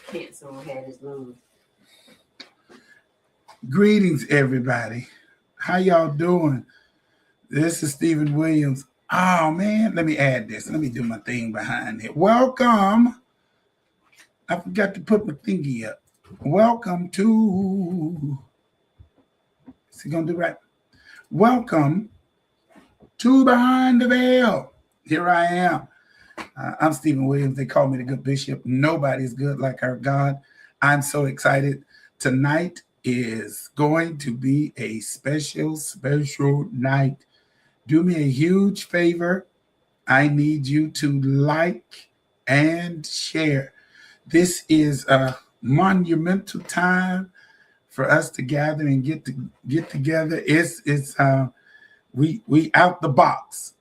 Cancel had his room. Greetings, everybody. How y'all doing? This is Stephen Williams. Oh, man, let me add this. Let me do my thing behind it. Welcome. I forgot to put my thingy up. Welcome to... Is he going to do right? Welcome to Behind the Veil. Here I am. I'm Stephen Williams. They call me the Good Bishop. Nobody's good like our God. I'm so excited. Tonight is going to be a special night. Do me a huge favor. I need you to like and share. This is a monumental time for us to gather and get together. We out the box.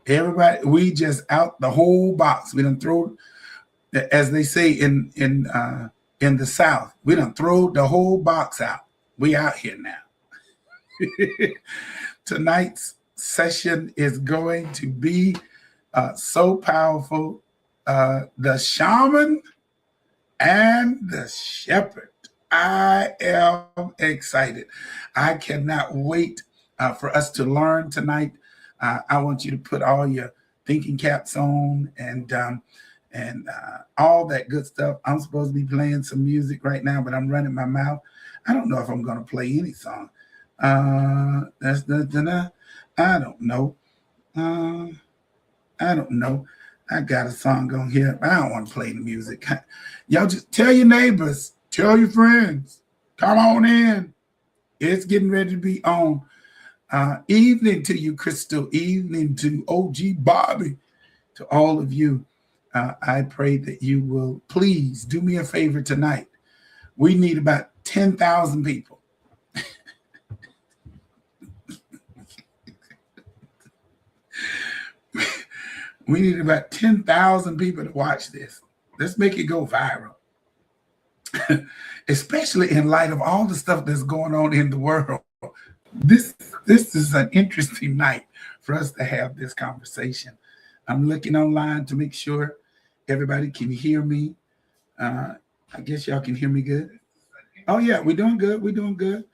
Everybody, we just out the whole box. We done throw, as they say in the South, we done throw the whole box out. We out here now. Tonight's session is going to be so powerful. The Shaman and the Shepherd. I am excited. I cannot wait for us to learn tonight. I want you to put all your thinking caps on and all that good stuff. I'm supposed to be playing some music right now, but I'm running my mouth. I don't know if I'm going to play any song. I don't know. I don't know. I got a song on here, but I don't want to play the music. Y'all just tell your neighbors, tell your friends, come on in. It's getting ready to be on. Evening to you, Crystal. Evening to OG Bobby. To all of you, I pray that you will please do me a favor tonight. We need about 10,000 people. We need about 10,000 people to watch this. Let's make it go viral. Especially in light of all the stuff that's going on in the world. This is an interesting night for us to have this conversation. I'm looking online to make sure everybody can hear me. I guess y'all can hear me good. Oh, yeah, we're doing good. We're doing good.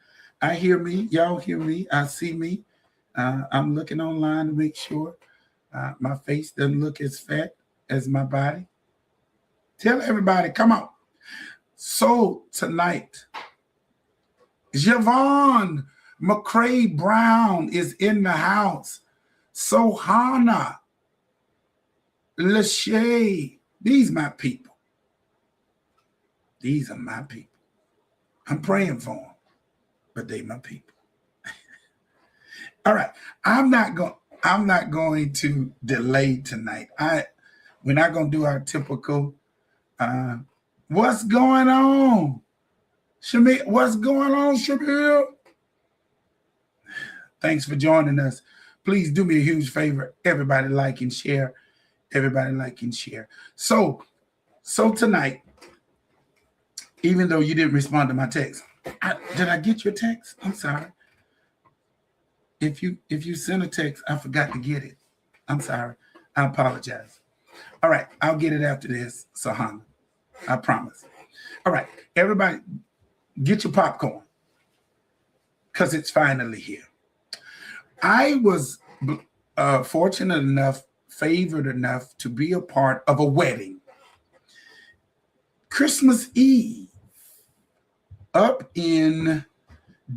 I hear me. Y'all hear me. I see me. I'm looking online to make sure my face doesn't look as fat as my body. Tell everybody, come on. So tonight, Javon McCray Brown is in the house. Sohana Lachey. These my people. These are my people. I'm praying for them, but they my people. All right. I'm not going to delay tonight. We're not going to do our typical what's going on? Shamil, what's going on, Shamil? Thanks for joining us. Please do me a huge favor. Everybody like and share. Everybody like and share. So tonight, even though you didn't respond to my text, did I get your text? I'm sorry. If you sent a text, I forgot to get it. I'm sorry. I apologize. All right, I'll get it after this, Sahana. I promise. All right, everybody, get your popcorn because it's finally here. I was fortunate enough, favored enough to be a part of a wedding. Christmas Eve up in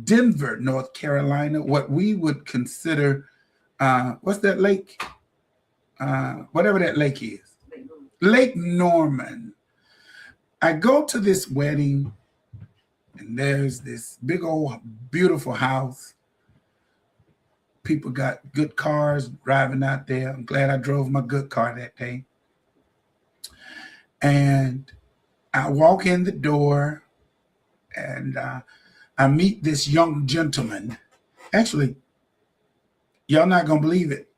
Denver, North Carolina, what we would consider, what's that lake? Whatever that lake is. Lake Norman. I go to this wedding, and there's this big old beautiful house. People got good cars driving out there. I'm glad I drove my good car that day. And I walk in the door, and I meet this young gentleman. Actually, y'all not going to believe it.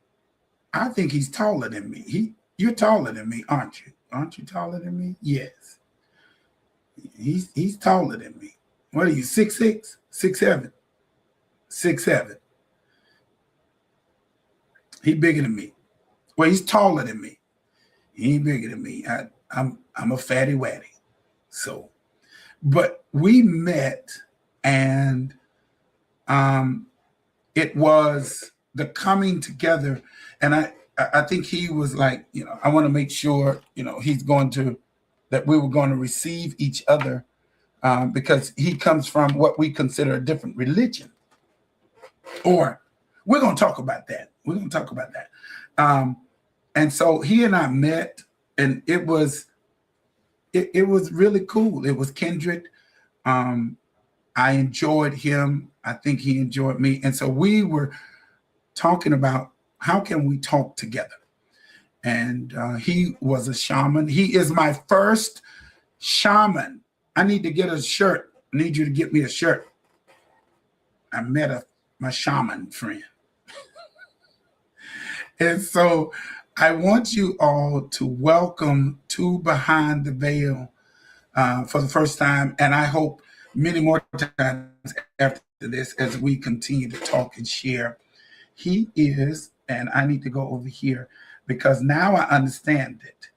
I think he's taller than me. You're taller than me, aren't you? Aren't you taller than me? Yes. He's taller than me. What are you, 6'6", 6'7"? 6'7". He bigger than me. Well, he's taller than me. He ain't bigger than me. I'm a fatty waddy. So, but we met, and um, it was the coming together. And I think he was like, I want to make sure, he's going to, that we were going to receive each other, because he comes from what we consider a different religion. Or we're going to talk about that. We're going to talk about that. Um, and so he and I met, and it was really cool. It was kindred. Um, I enjoyed him. I think he enjoyed me. And so we were talking about how can we talk together. And he was a shaman. He is my first shaman. I need to get a shirt. I need you to get me a shirt. I met my shaman friend. And so I want you all to welcome to Behind the Veil for the first time. And I hope many more times after this as we continue to talk and share. He is, and I need to go over here because now I understand it.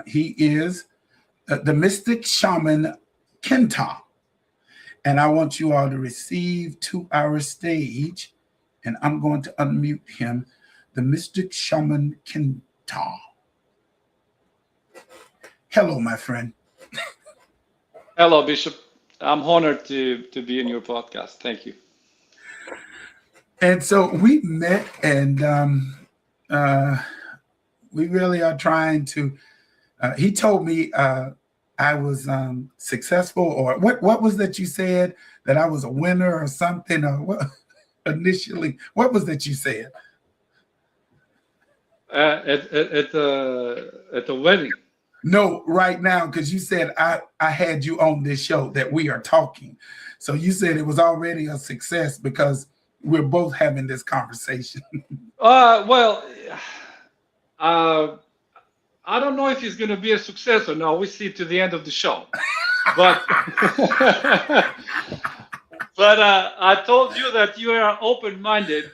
He is the mystic shaman Kenta. And I want you all to receive to our stage, and I'm going to unmute him, the mystic shaman Kenta. Hello, my friend. Hello, Bishop. I'm honored to be in your podcast. Thank you. And so we met, and we really are trying to. He told me I was successful, or what was that you said, that I was a winner or something, or what? Initially, what was that you said? At the wedding. No, right now, because you said I had you on this show that we are talking. So you said it was already a success because we're both having this conversation. Well, I don't know if it's going to be a success or not. We see to the end of the show. But but I told you that you are open-minded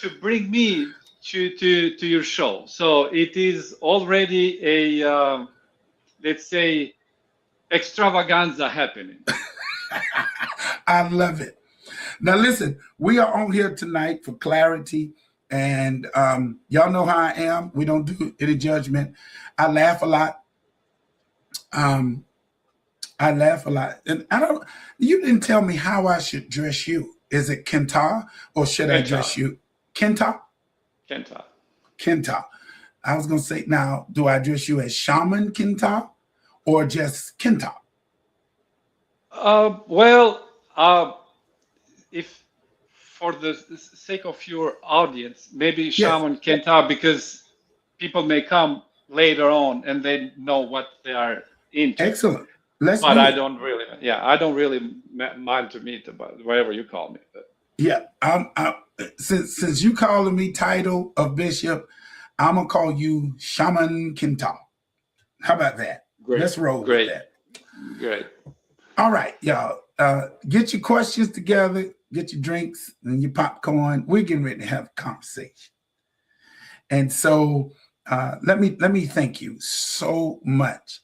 to bring me to your show. So it is already a let's say extravaganza happening. I love it. Now, listen, we are on here tonight for clarity. And y'all know how I am. We don't do any judgment. I laugh a lot. And you didn't tell me how I should dress you. Is it Kenta or should I dress you? Kenta? Kenta. Kenta. I was going to say, now, do I dress you as Shaman Kenta or just Kenta? Well, if for the sake of your audience, maybe Shaman Kenta, because people may come later on and they know what they are into. Excellent. But I don't really mind to meet about whatever you call me. But. Yeah, since you calling me title of bishop, I'm gonna call you Shaman Kenta. How about that? Great. Let's roll with that. Great. All right, y'all. Get your questions together, get your drinks and your popcorn. We're getting ready to have a conversation. And so let me thank you so much,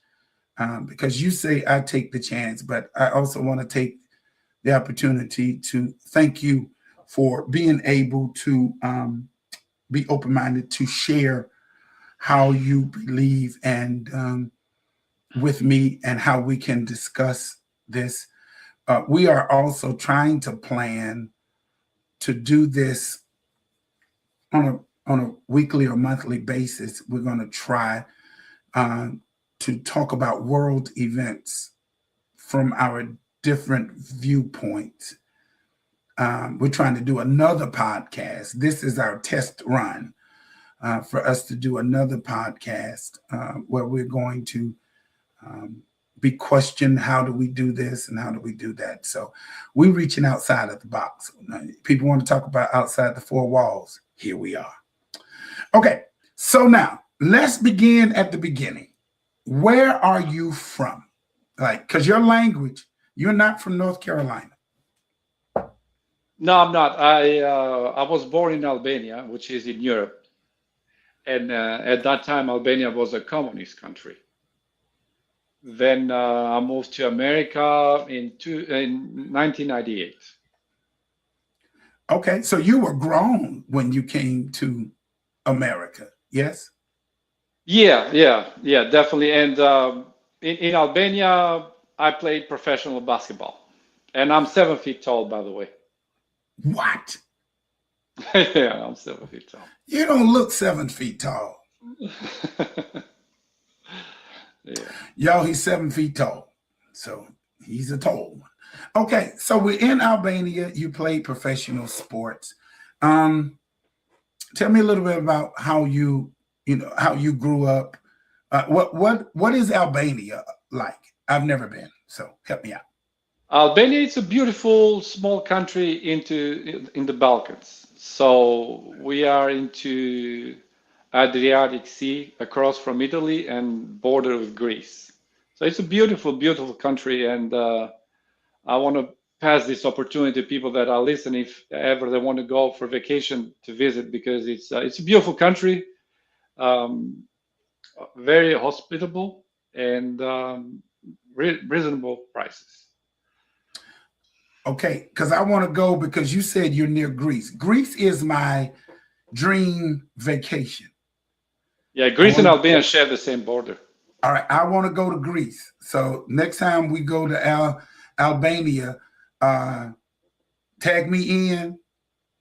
because you say I take the chance, but I also want to take the opportunity to thank you for being able to be open-minded to share how you believe and with me and how we can discuss this. We are also trying to plan to do this on a weekly or monthly basis. We're going to try to talk about world events from our different viewpoints. We're trying to do another podcast. This is our test run for us to do another podcast where we're going to be questioned. How do we do this and how do we do that? So we're reaching outside of the box. People want to talk about outside the four walls. Here we are. Okay, so now let's begin at the beginning. Where are you from? Like, because your language, you're not from North Carolina. No, I'm not. I was born in Albania, which is in Europe, and at that time Albania was a communist country. Then I moved to America in 1998. Okay, so you were grown when you came to America, yes? Yeah, yeah, yeah, definitely. And in Albania, I played professional basketball, and I'm 7 feet tall, by the way. What? Yeah, I'm 7 feet tall. You don't look 7 feet tall. Yeah. Y'all, he's 7 feet tall. So he's a tall one. Okay, so we're in Albania. You played professional sports. Um, Tell me a little bit about how how you grew up. What is Albania like? I've never been, so help me out. Albania is a beautiful small country in the Balkans. So we are into Adriatic Sea across from Italy and border with Greece. So it's a beautiful, beautiful country, and I want to pass this opportunity to people that are listening, if ever they want to go for vacation to visit, because it's a beautiful country, um, very hospitable, and reasonable prices. Okay, because I want to go because you said you're near Greece. Greece is my dream vacation. Yeah, I Greece and want to, Albania share the same border. all right, I want to go to Greece. So next time we go to Albania, uh, tag me in.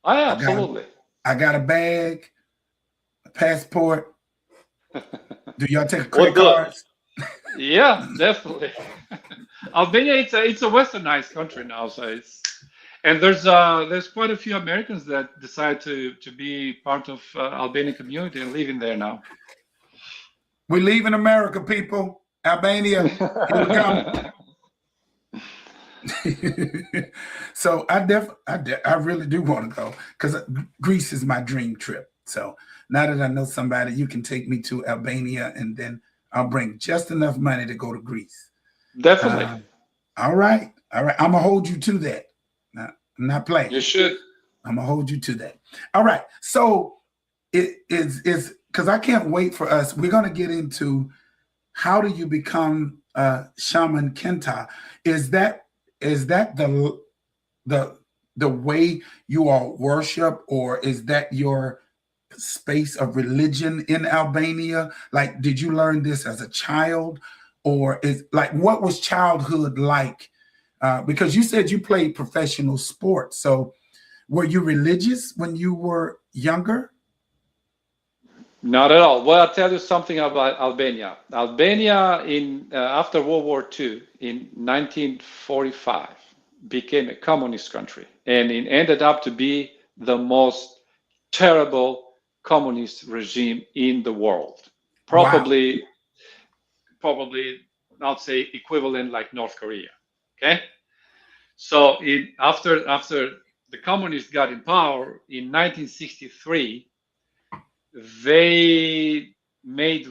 Oh, yeah, I got absolutely. I got a bag, a passport. Do y'all take Well, credit cards? yeah, definitely. Albania, it's a westernized country now, so it's and there's quite a few Americans that decide to be part of Albanian community and living there now. We leave in America, people. Albania, here we come. So I really do want to go because Greece is my dream trip. So now that I know somebody, you can take me to Albania, and then I'll bring just enough money to go to Greece. Definitely, Uh, all right, all right. I'm gonna hold you to that. I'm not you playing. should. I'm gonna hold you to that. All right. So it is because I can't wait for us. We're gonna get into how do you become shaman kenta. Is that the the way you all worship, or is that your space of religion in Albania? Like, did you learn this as a child, or is like what was childhood like? Because you said you played professional sports, so were you religious when you were younger? Not at all. Well, I'll tell you something about Albania. Albania, in after World War II, in 1945, became a communist country, and it ended up to be the most terrible communist regime in the world. Wow. Probably, probably, I'd say equivalent like North Korea. Okay, so after the communists got in power in 1963, they made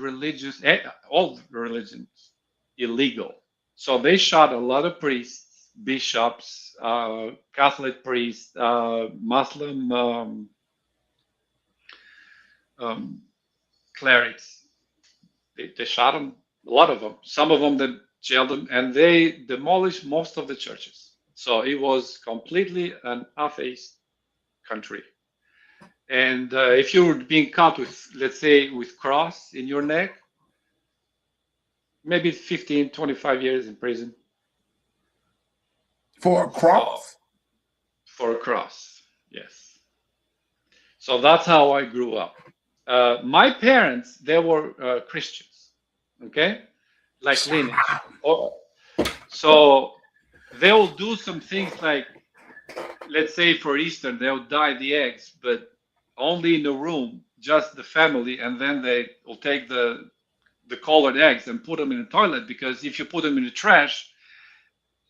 all religions illegal. So they shot a lot of priests, bishops, Catholic priests, Muslim um, clerics. They shot them, a lot of them. Some of them they jailed them, and they demolished most of the churches. So it was completely an atheist country. And if you were being caught with, let's say, with cross in your neck, maybe 15, 25 years in prison. For a So cross? for a cross, yes. So that's how I grew up. My parents, they were Christians, okay, like lineage. So they'll do some things like, let's say for Easter, they'll dye the eggs, but only in the room, just the family, and then they will take the colored eggs and put them in the toilet, because if you put them in the trash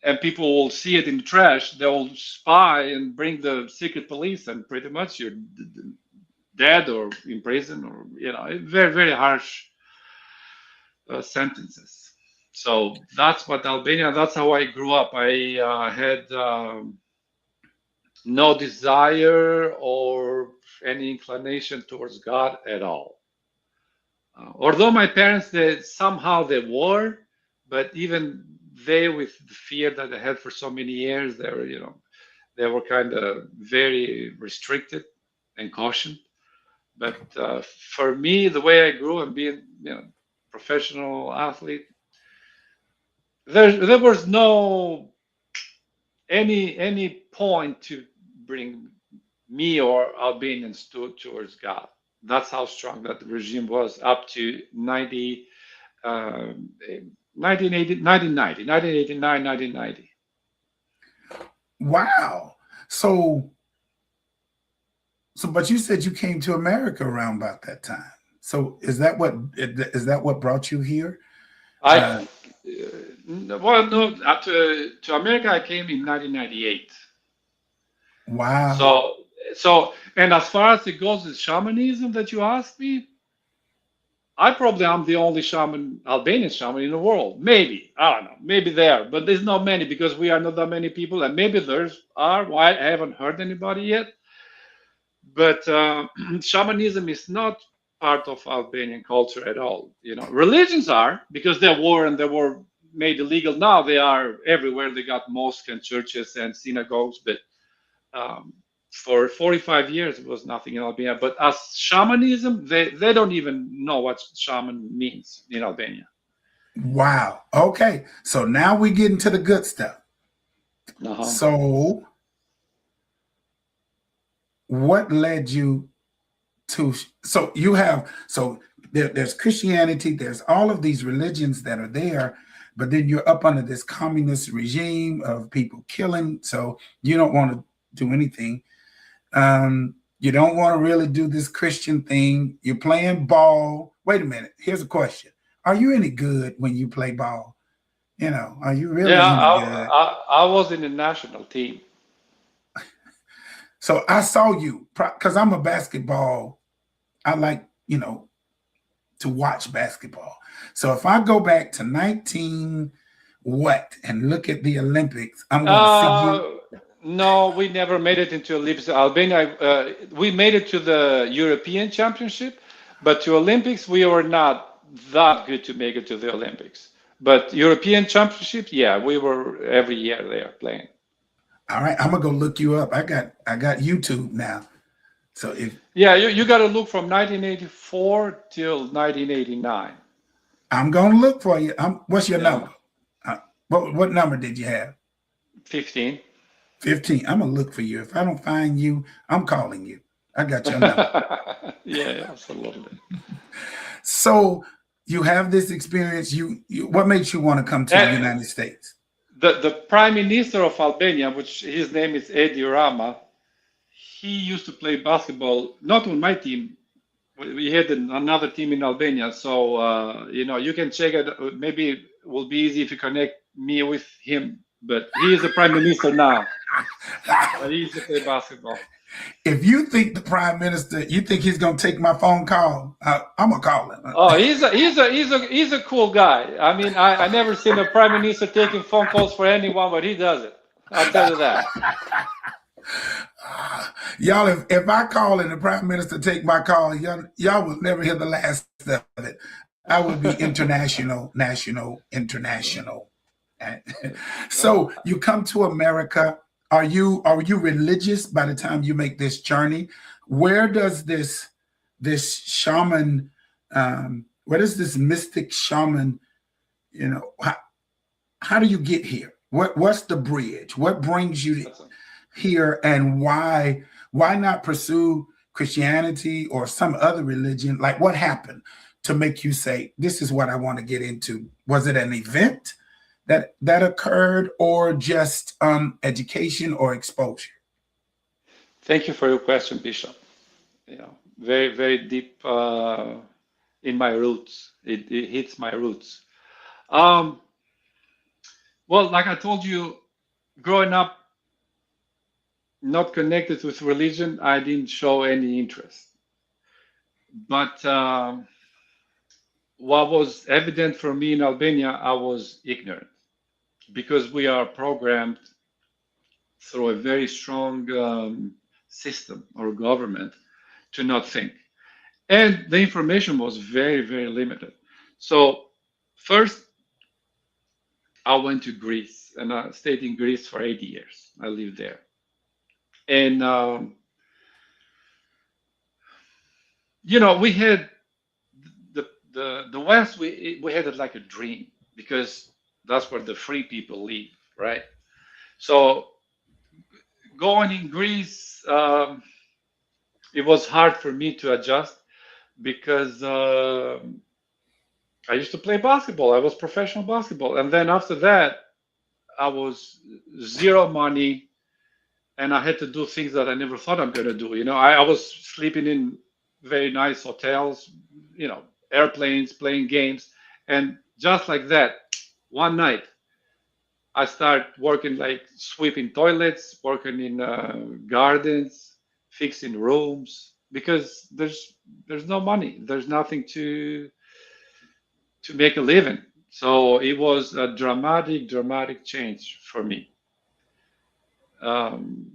and people will see it in the trash, they'll spy and bring the secret police, and pretty much you're dead or in prison, or very, very harsh sentences. So that's what Albania. That's how I grew up. I had no desire or any inclination towards God at all. Although my parents, they somehow they were, but even they, with the fear that they had for so many years, they were kind of very restricted and cautioned. But for me, the way I grew and being, professional athlete, there was no any point to bring me or Albanians towards God. That's how strong that regime was up to 1989, 1990. Wow. So, but you said you came to America around about that time. So is that what brought you here? I Uh, well, no, to America I came in 1998. wow. So and as far as it goes with shamanism that you asked me, I probably am the only shaman, Albanian shaman in the world. Maybe. I don't know. Maybe there, but there's not many because we are not that many people, and maybe there's are. Why I haven't heard anybody yet. But shamanism is not part of Albanian culture at all. Religions are, because they were made illegal. Now they are everywhere. They got mosques and churches and synagogues, but um, for 45 years it was nothing in Albania. But as shamanism, they don't even know what shaman means in Albania. Wow. Okay. So now we get into the good stuff. Uh-huh. So what led you to, so you have, so there's Christianity, there's all of these religions that are there, but then you're up under this communist regime of people killing. So you don't want to do anything. You don't want to really do this Christian thing. You're playing ball. Wait a minute. Here's a question. Are you any good when you play ball? Are you Yeah, really any good? I was in the national team. So I saw you because I'm a basketball. I like, to watch basketball. So if I go back to 19 what and look at the Olympics, I'm going to see you. Uh, no, we never made it into Olympics. Albania, we made it to the European Championship, but to Olympics, we were not that good to make it to the Olympics. But European Championship, yeah, we were every year there playing. All right, I'm gonna go look you up. I got YouTube now. So if Yeah, you got to look from 1984 till 1989. I'm gonna look for you, what's your Yeah, number? What number did you have? 15. 15. I'm gonna look for you. If I don't find you, I'm calling you. I got your number. Yeah, absolutely. So you have this experience. What makes you want to come to the And United States? the Prime Minister of Albania, which his name is Edi Rama, he used to play basketball, not on my team. We had another team in Albania, so you can check it. Maybe it will be easy if you connect me with him. But he is the prime minister now. But he used to play basketball. If you think the prime minister, you think he's gonna take my phone call, I'm gonna call him. Oh, he's a cool guy. I mean, I never seen a prime minister taking phone calls for anyone, but he does it. I'll tell you that. Y'all, if I call and the prime minister take my call, y'all will never hear the last of it. I would be international, national, international. So you come to America. Are you religious by the time you make this journey? Where does this shaman, where does this mystic shaman, how do you get here? What's the bridge? What brings you here, and why not pursue Christianity or some other religion? Like, what happened to make you say, this is what I want to get into? Was it an event that occurred, or just education or exposure? Thank you for your question, Bishop. Very, very deep in my roots. It hits my roots. Um, well, like I told you, growing up not connected with religion, I didn't show any interest. But what was evident for me in Albania, I was ignorant because we are programmed through a very strong system or government to not think. And the information was very, very limited. So, first, I went to Greece, and I stayed in Greece for 8 years. I lived there, and we had the West. We had it like a dream because that's where the free people live, right? So going in Greece, it was hard for me to adjust because I used to play basketball. I was professional basketball, and then after that, I was zero money, and I had to do things that I never thought I'm gonna do. I was sleeping in very nice hotels, airplanes, playing games, and just like that, one night I start working like sweeping toilets, working in gardens, fixing rooms because there's no money, there's nothing to make a living. So it was a dramatic change for me. Um,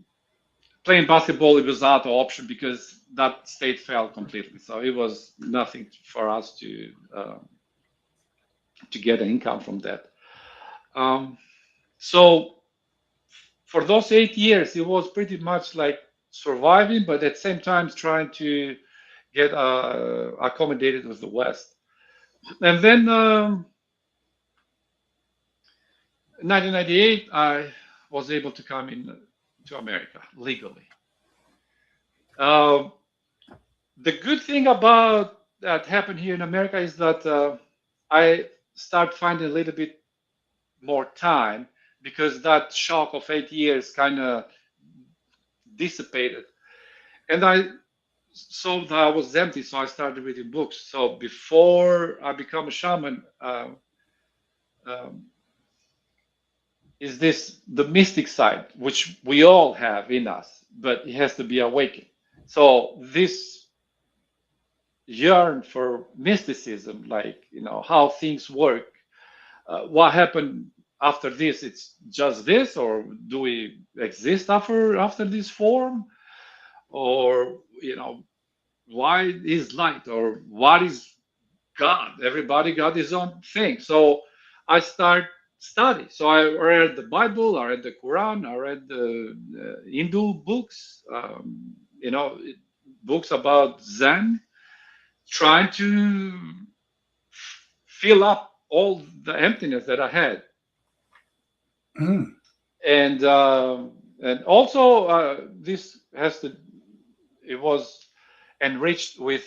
Playing basketball, it was out of option because that state fell completely. So it was nothing for us to get an income from that. Um, so for those 8 years, it was pretty much like surviving, but at the same time trying to get accommodated with the West. And then 1998, I was able to come in to America legally. Uh, the good thing about that happened here in America is that I start finding a little bit more time because that shock of 8 years kind of dissipated. And I saw that I was empty, so I started reading books. So before I become a shaman, um, is this the mystic side, which we all have in us, but it has to be awakened. So this yearn for mysticism, like how things work, what happened after this? It's just this, or do we exist after this form, or why is light, or what is God? Everybody got his own thing. So I start study. So I read the Bible, I read the Quran, I read the Hindu books, books about Zen, trying to fill up all the emptiness that I had. Mm. And also this has to it was enriched with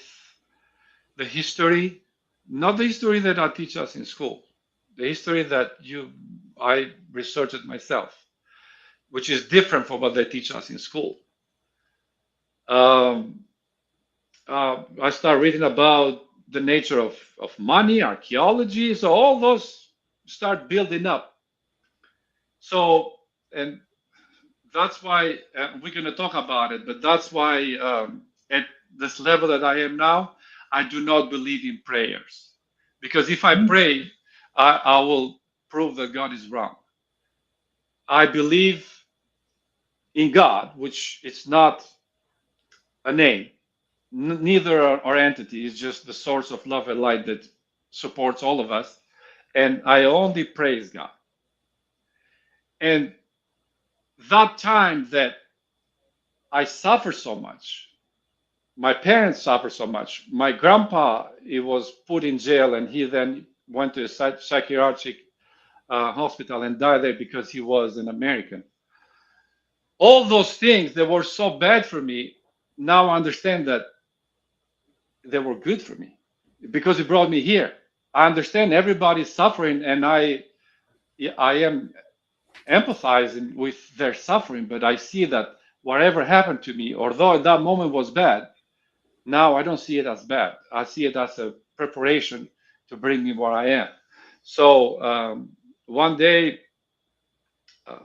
the history, not the history that I teach us in school, the history that I researched myself, which is different from what they teach us in school. Um, I start reading about the nature of money, archaeology, so all those start building up. So, and that's why we're going to talk about it, but that's why at this level that I am now, I do not believe in prayers. Because if I Mm. pray, I will prove that God is wrong. I believe in God, which is not a name, neither are entity, it's just the source of love and light that supports all of us. And I only praise God. And that time that I suffer so much, my parents suffered so much. My grandpa, he was put in jail, and he then went to a psychiatric hospital and died there because he was an American. All those things that were so bad for me, now I understand that they were good for me because it brought me here. I understand everybody's suffering, and I am empathizing with their suffering, but I see that whatever happened to me, although that moment was bad, now I don't see it as bad. I see it as a preparation to bring me where I am. So one day uh,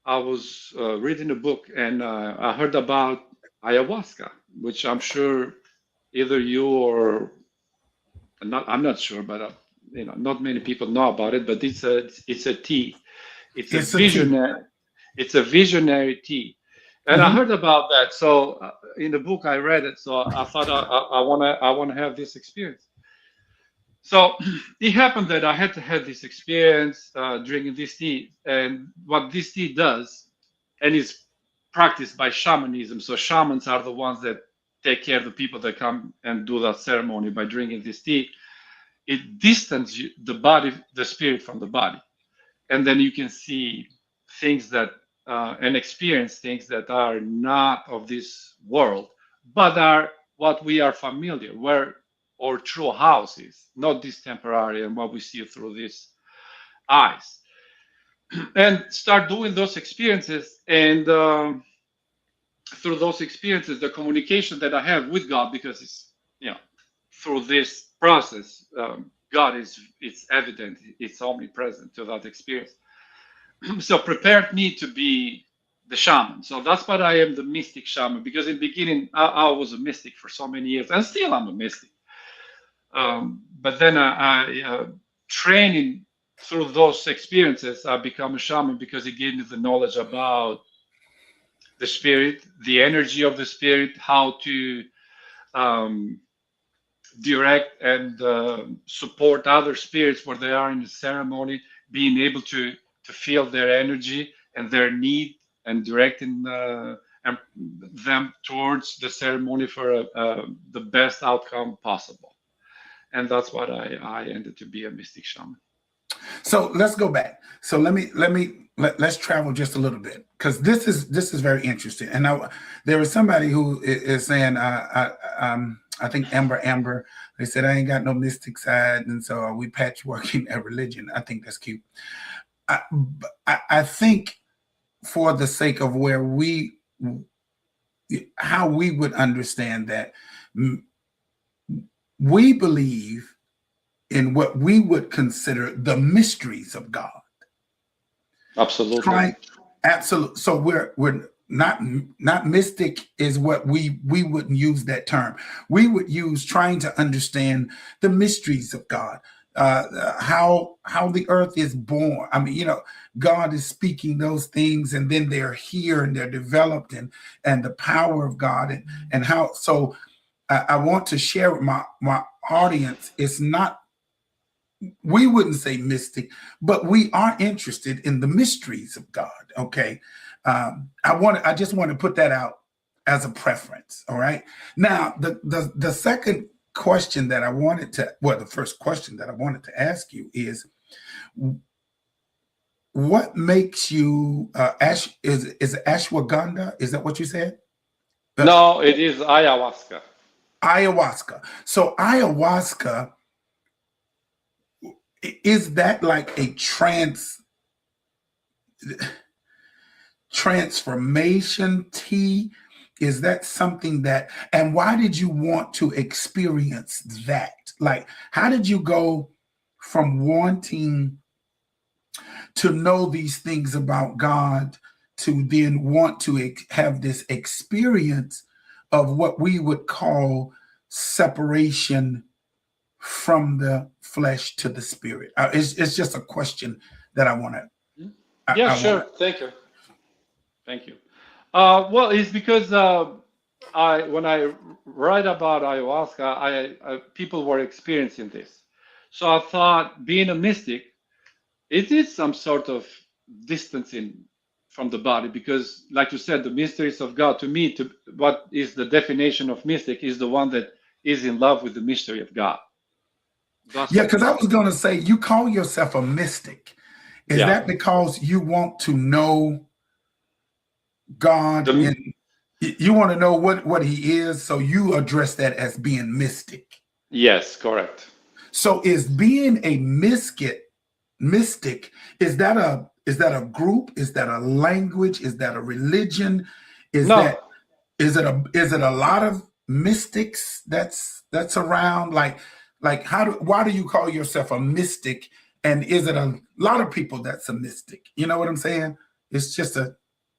I was reading a book, and I heard about ayahuasca, which I'm sure either you or not, I'm not sure, but not many people know about it. But it's a tea. It's a It's a T. visionary. It's a visionary tea, and I Hmm. heard about that. So in the book I read it. So I thought I wanna have this experience. So it happened that I had to have this experience drinking this tea, and what this tea does, and is practiced by shamanism. So shamans are the ones that take care of the people that come and do that ceremony by drinking this tea. It distances the body, the spirit from the body, and then you can see things that and experience things that are not of this world, but are what we are familiar, where our true house is, not this temporary and what we see through these eyes. And start doing those experiences, and through those experiences, the communication that I have with God, because it's, through this process, God is, it's evident, it's omnipresent to that experience. So prepared me to be the shaman. So that's what I am, the mystic shaman. Because in the beginning, I was a mystic for so many years, and still I'm a mystic. But then I training through those experiences, I become a shaman because it gave me the knowledge about the spirit, the energy of the spirit, how to um, direct and support other spirits where they are in the ceremony, being able to feel their energy and their need, and directing them towards the ceremony for the best outcome possible. And that's what I ended to be a mystic shaman. So let's go back. So let's travel just a little bit, because this is very interesting. And now there is somebody who is saying, I think Amber, they said I ain't got no mystic side, and so are we patchworking a religion? I think that's cute. I think for the sake of how we would understand that, we believe in what we would consider the mysteries of God. Absolutely. Absolutely. So we're not mystic is what we wouldn't use that term. We would use trying to understand the mysteries of God, how the earth is born. I mean, God is speaking those things, and then they're here and they're developed, and the power of God, and how. So I want to share with my audience. It's not, we wouldn't say mystic, but we are interested in the mysteries of God. Okay. I just want to put that out as a preference. All right. Now, the second question that the first question that I wanted to ask you is, what makes you is it ashwagandha? Is that what you said? No, it is ayahuasca. Ayahuasca. So ayahuasca, is that like a transformation tea? Is that something and why did you want to experience that? Like, how did you go from wanting to know these things about God to then want to have this experience of what we would call separation from the flesh to the spirit? It's just a question that I want to. Yeah, I sure. want Thank you. Thank you. Well, it's because when I write about ayahuasca, people were experiencing this. So I thought, being a mystic, it is some sort of distancing from the body, because, like you said, the mysteries of God, to me, what is the definition of mystic is the one that is in love with the mystery of God. That's Yeah, what because I was mystic going to is. say, you call yourself a mystic. Is Yeah. that because you want to know God, The and you want to know what He is? So you address that as being mystic. Yes, correct. So is being a mystic, is that a group? Is that a language? Is that a religion? Is No. that is it a lot of mystics that's around? Like why do you call yourself a mystic? And is it a lot of people that's a mystic? You know what I'm saying? It's just a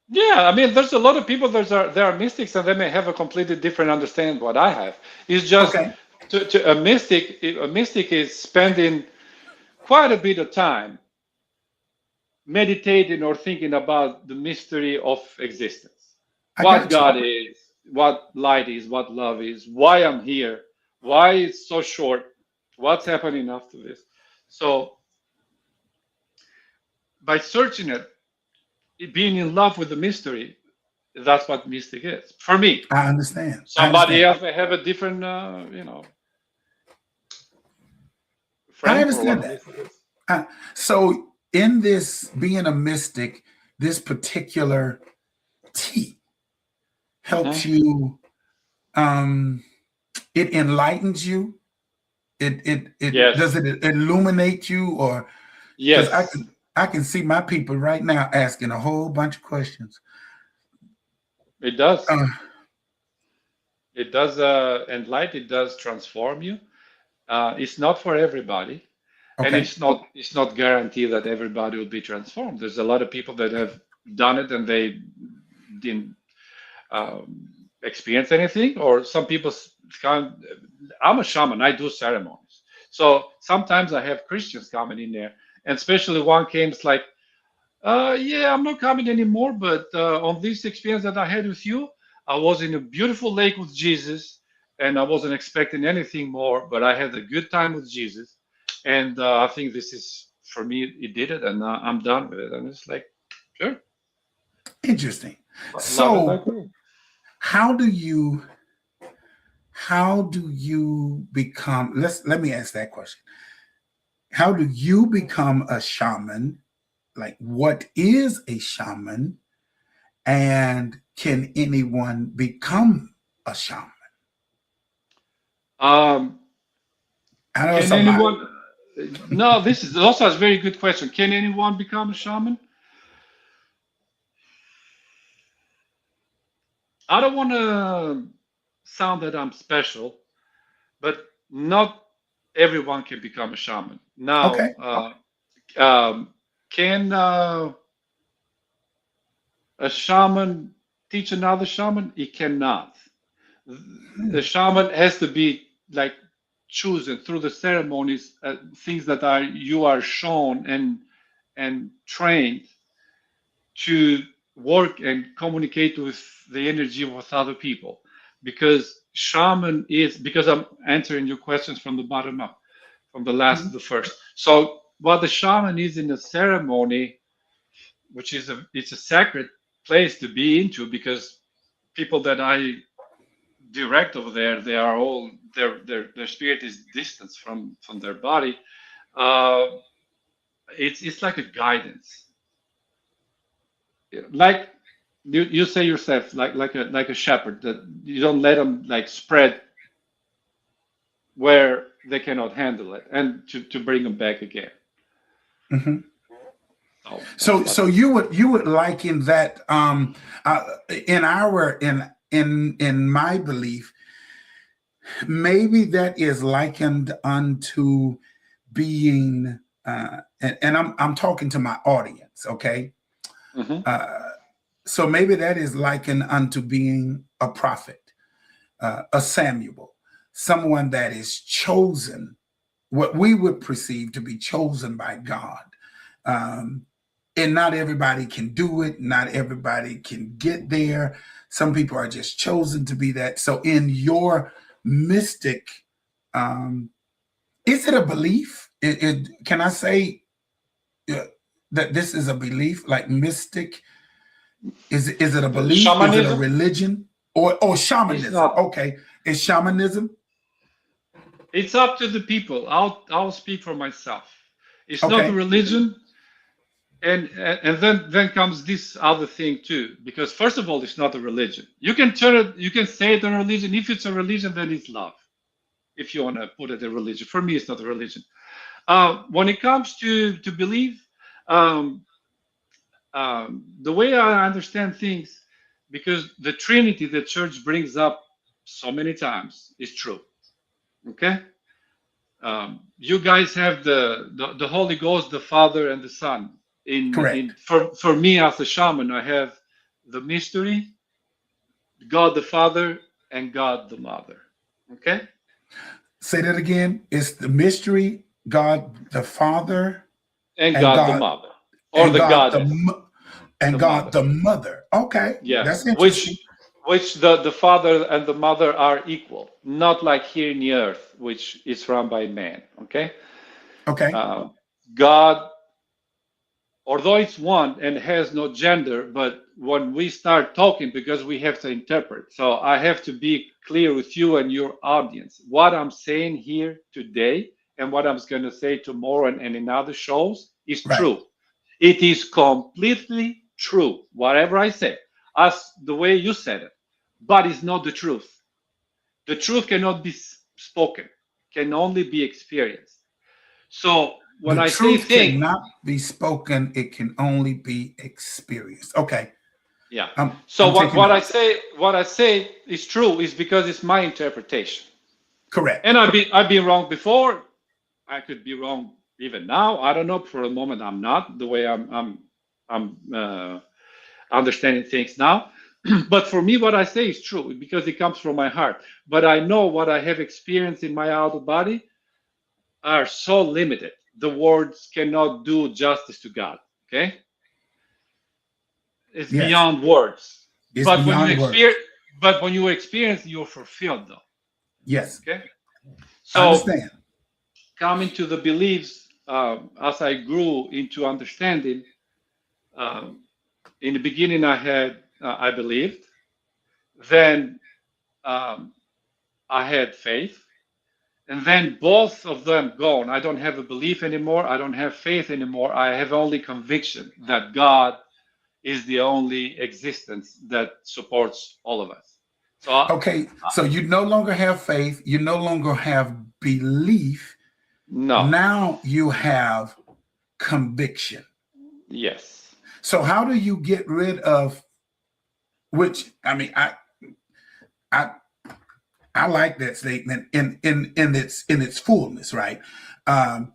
Yeah, I mean, there's a lot of people there are mystics, and they may have a completely different understanding what I have. It's just okay. to a mystic is spending quite a bit of time meditating or thinking about the mystery of existence. I What got you. God is, what light is, what love is, why I'm here, why it's so short, What's happening after this? So by searching it, being in love with the mystery, that's what mystic is for me. I understand. I Somebody understand. else may have a different, I frame for understand what that. mystic is. So in this being a mystic, this particular tea helps Hmm. you. Um, it enlightens you. It Yes, does it illuminate you, or because yes, I can see my people right now asking a whole bunch of questions. it does. Uh, It does enlighten. It does transform you. It's not for everybody, and okay. it's not guaranteed that everybody will be transformed. There's a lot of people that have done it and they didn't um, experience anything, or some people kind. I'm a shaman. I do ceremonies, so sometimes I have Christians coming in there, and especially one came like, yeah, I'm not coming anymore, but on this experience that I had with you, I was in a beautiful lake with Jesus, and I wasn't expecting anything more, but I had a good time with Jesus, and I think this is for me. It did it, and I'm done with it. And it's like, sure, Interesting. love it So like me. how do you become, let me ask that question. How do you become a shaman? Like, what is a shaman, and can anyone become a shaman? Um, I know it's can a lot. anyone? No, this is also a very good question. Can anyone become a shaman? I don't want to sound that I'm special, but not everyone can become a shaman. Now, Okay. can a shaman teach another shaman? He cannot. The Hmm. shaman has to be like chosen through the ceremonies, things that are you are shown and trained to work and communicate with the energy with other people. Because shaman is, because I'm answering your questions from the bottom up, from the last to the first. So what the shaman is in a ceremony, which is it's a sacred place to be into, because people that I direct over there, they are all their spirit is distance from their body. Uh, it's like a guidance, like you say yourself, like a shepherd, that you don't let them like spread where they cannot handle it, and to bring them back again. Hmm. So that's So, what. you would liken that, in our in my belief, maybe that is likened unto being, and I'm talking to my audience, okay? Hmm. Uh, so maybe that is likened unto being a prophet, a Samuel, someone that is chosen, what we would perceive to be chosen by God. Um, and not everybody can do it. Not everybody can get there. Some people are just chosen to be that. So, in your mystic, um, is it a belief? Can I say, uh, that this is a belief, like mystic? Is it a belief? Is it a Shamanism religion? Or is shamanism? not. Okay, is shamanism? It's up to the people. I'll speak for myself. It's not a Okay. religion, and then comes this other thing too. Because first of all, it's not a religion. You can turn it. You can say it a religion. If it's a religion, then it's love. If you want to put it a religion, for me, it's not a religion. When it comes to belief, um, the way I understand things, because the Trinity the Church brings up so many times is true. Okay. You guys have the Holy Ghost, the Father, and the Son. In Correct. for me as a shaman, I have the mystery, God the Father, and God the Mother. Okay, Say that again. It's the mystery, God the Father, and and God the God Mother, or the God Goddess, and the God Mother. the Mother. Okay, Yeah, that's which interesting. which the father and the mother are equal, not like here in the earth, which is run by man. Okay, Okay. uh, God, although it's one and has no gender, but when we start talking, because we have to interpret, so I have to be clear with you and your audience. What I'm saying here today and what I'm going to say tomorrow and in other shows is Right. true. It is completely true, whatever I say, as the way you said it, but it's not the truth. The truth cannot be spoken, can only be experienced. So when The I say truth things, cannot be spoken, it can only be experienced. Okay. yeah. So I'm what, taking notes. what I say is true is because it's my interpretation. Correct. And I've been wrong before. I could be wrong even now. I don't know. For a moment, I'm not the way I'm understanding things now. But for me, what I say is true because it comes from my heart. But I know what I have experienced in my outer body are so limited. The words cannot do justice to God. Okay, it's Yes. beyond words. It's But when you beyond words. experience, you're fulfilled though. Yes. Okay, I so understand. coming to the beliefs as I grew into understanding. Um, in the beginning, I believed. Then um, I had faith, and then both of them gone. I don't have a belief anymore. I don't have faith anymore. I have only conviction that God is the only existence that supports all of us. So Okay. So you no longer have faith. You no longer have belief. no, Now you have conviction. yes, So how do you get rid of which I mean I I like that statement in its fullness, right? Um,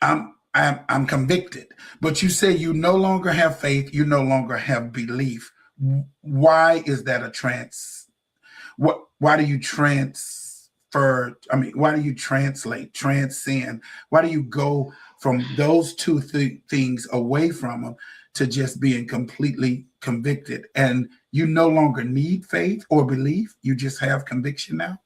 I'm convicted, but you say you no longer have faith, you no longer have belief. Why is that a trans? What? Why do you transfer? I mean, why do you translate, transcend? Why do you go from those two things away from them to just being completely convicted? And you no longer need faith or belief. You just have conviction now.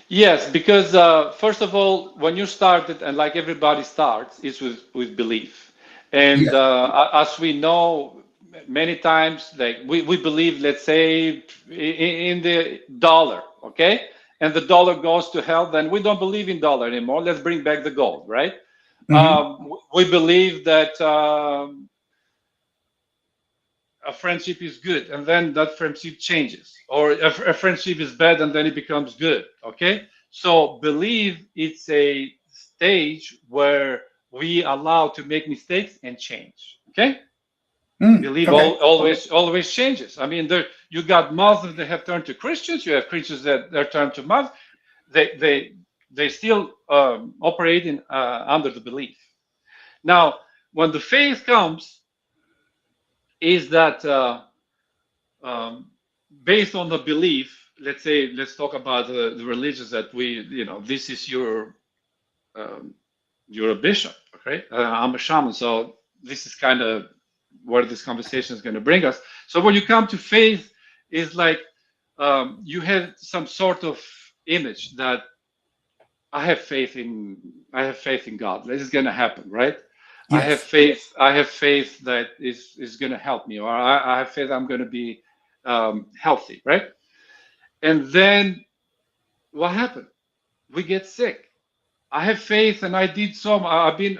yes, because first of all, when you started, and like everybody starts, it's with belief. And Yes. as we know, many times, like we believe, let's say, in the dollar, okay? And the dollar goes to hell, then we don't believe in dollar anymore. Let's bring back the gold, right? Hmm. We believe that a friendship is good and then that friendship changes, or a friendship is bad and then it becomes good. Okay, so believe it's a stage where we allow to make mistakes and change. Okay, believe Okay. always changes. I mean, there you got Muslims that have turned to Christians, you have Christians that are turned to Muslims. They still operate in under the belief. Now when the faith comes, is that um, based on the belief. Let's say, let's talk about the religions that we, this is um, you're a bishop, okay? I'm a shaman, so this is kind of where this conversation is going to bring us. So when you come to faith, is like you have some sort of image that I have faith in God. This is going to happen, right? Yes. I have faith that is going to help me, or I have faith I'm going to be healthy, right? And then what happened? We get sick. I have faith, and I did some. I've been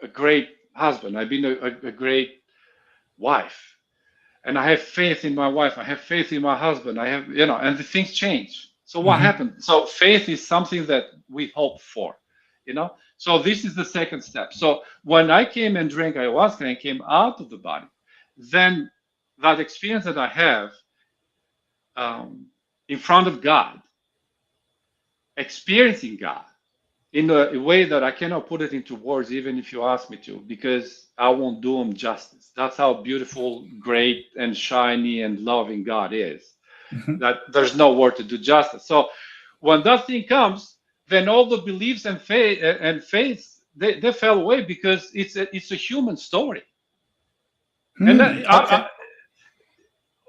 a great husband. I've been a great wife, and I have faith in my wife. I have faith in my husband. I have, and the things change. So what Hmm. happened? So faith is something that we hope for, So this is the second step. So when I came and drank ayahuasca and came out of the body, then that experience that I have um, in front of God, experiencing God in a way that I cannot put it into words, even if you ask me to, because I won't do him justice. That's how beautiful, great, and shiny and loving God is. Hmm. That there's no word to do justice. So when that thing comes, then all the beliefs and faiths they fell away because it's a human story. And Okay.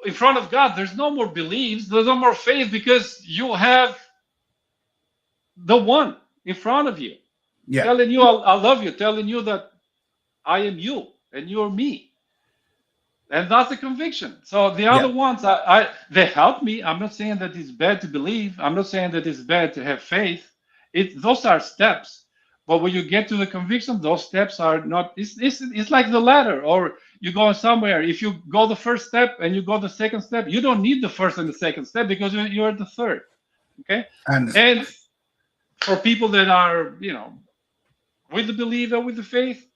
in front of God, there's no more beliefs, there's no more faith, because you have the one in front of you Yeah. telling you, I love you, telling you that I am you and you're me. And that's the conviction. So the Yeah. other ones, they help me. I'm not saying that it's bad to believe. I'm not saying that it's bad to have faith. Those are steps. But when you get to the conviction, those steps are not. It's like the ladder, or you go somewhere. If you go the first step and you go the second step, you don't need the first and the second step, because you're at the third. Okay. I understand. And for people that are, with the belief or with the faith,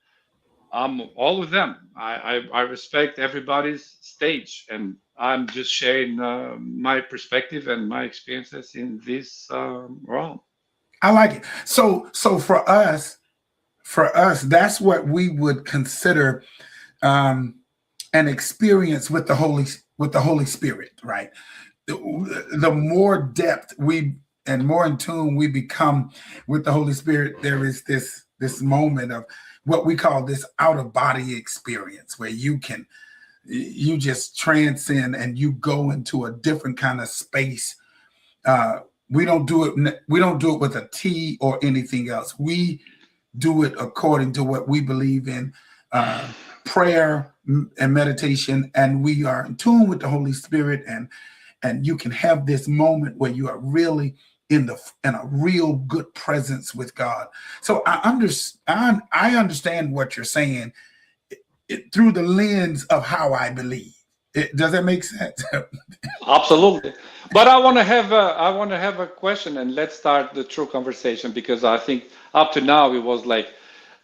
I'm all with them. I respect everybody's stage, and I'm just sharing my perspective and my experiences in this realm. I like it. So for us, that's what we would consider um, an experience with the Holy Spirit, right? The more depth we and more in tune we become with the Holy Spirit, there is this moment of what we call this out of body experience, where you just transcend and you go into a different kind of space. Uh, we don't do it with a T or anything else. We do it according to what we believe in, uh, prayer and meditation, and we are in tune with the Holy Spirit, and you can have this moment where you are really in a real good presence with God. So I understand what you're saying, through the lens of how I believe. Does that make sense? Absolutely. But I want to have a question, and let's start the true conversation, because I think up to now it was like,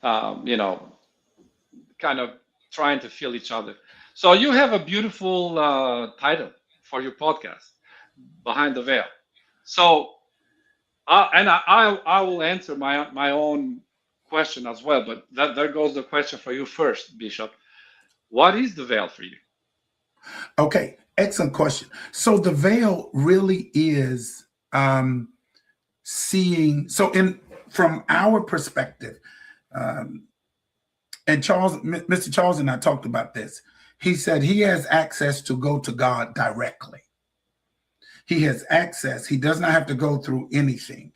um, you know, kind of trying to feel each other. So you have a beautiful title for your podcast, Behind the Veil. So, I will answer my own question as well. But there goes the question for you first, Bishop. What is the veil for you? Okay, excellent question. So the veil really is seeing. So in from our perspective, um, and Mr. Charles and I talked about this. He said he has access to go to God directly. He has access. He does not have to go through anything.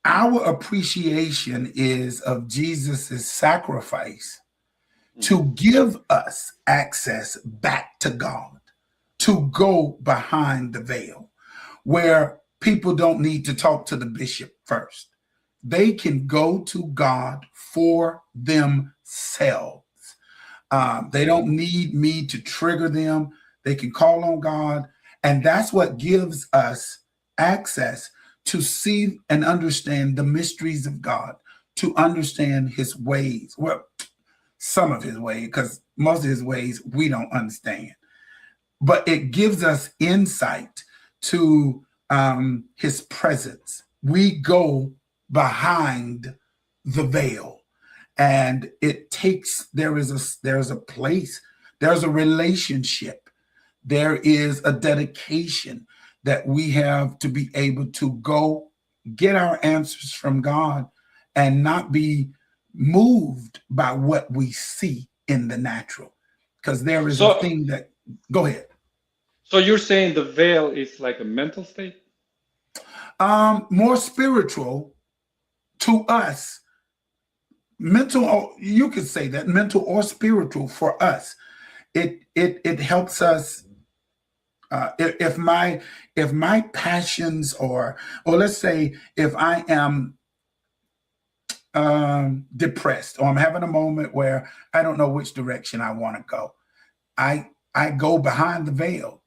Our appreciation is of Jesus's sacrifice Mhm. to give us access back to God, to go behind the veil, where people don't need to talk to the bishop first. They can go to God for themselves. They don't need me to trigger them. They can call on God. And that's what gives us access to see and understand the mysteries of God, to understand his ways. Well, some of his ways, because most of his ways we don't understand. But it gives us insight to his presence. We go behind the veil, and it takes there's a place, there's a relationship, there is a dedication that we have to be able to go get our answers from God and not be moved by what we see in the natural, because there is a So, thing that go ahead. so you're saying the veil is like a mental state? More spiritual to us, mental, you could say that, mental or spiritual for us. It helps us, if my passions, or let's say if I am depressed, or I'm having a moment where I don't know which direction I want to go, I go behind the veil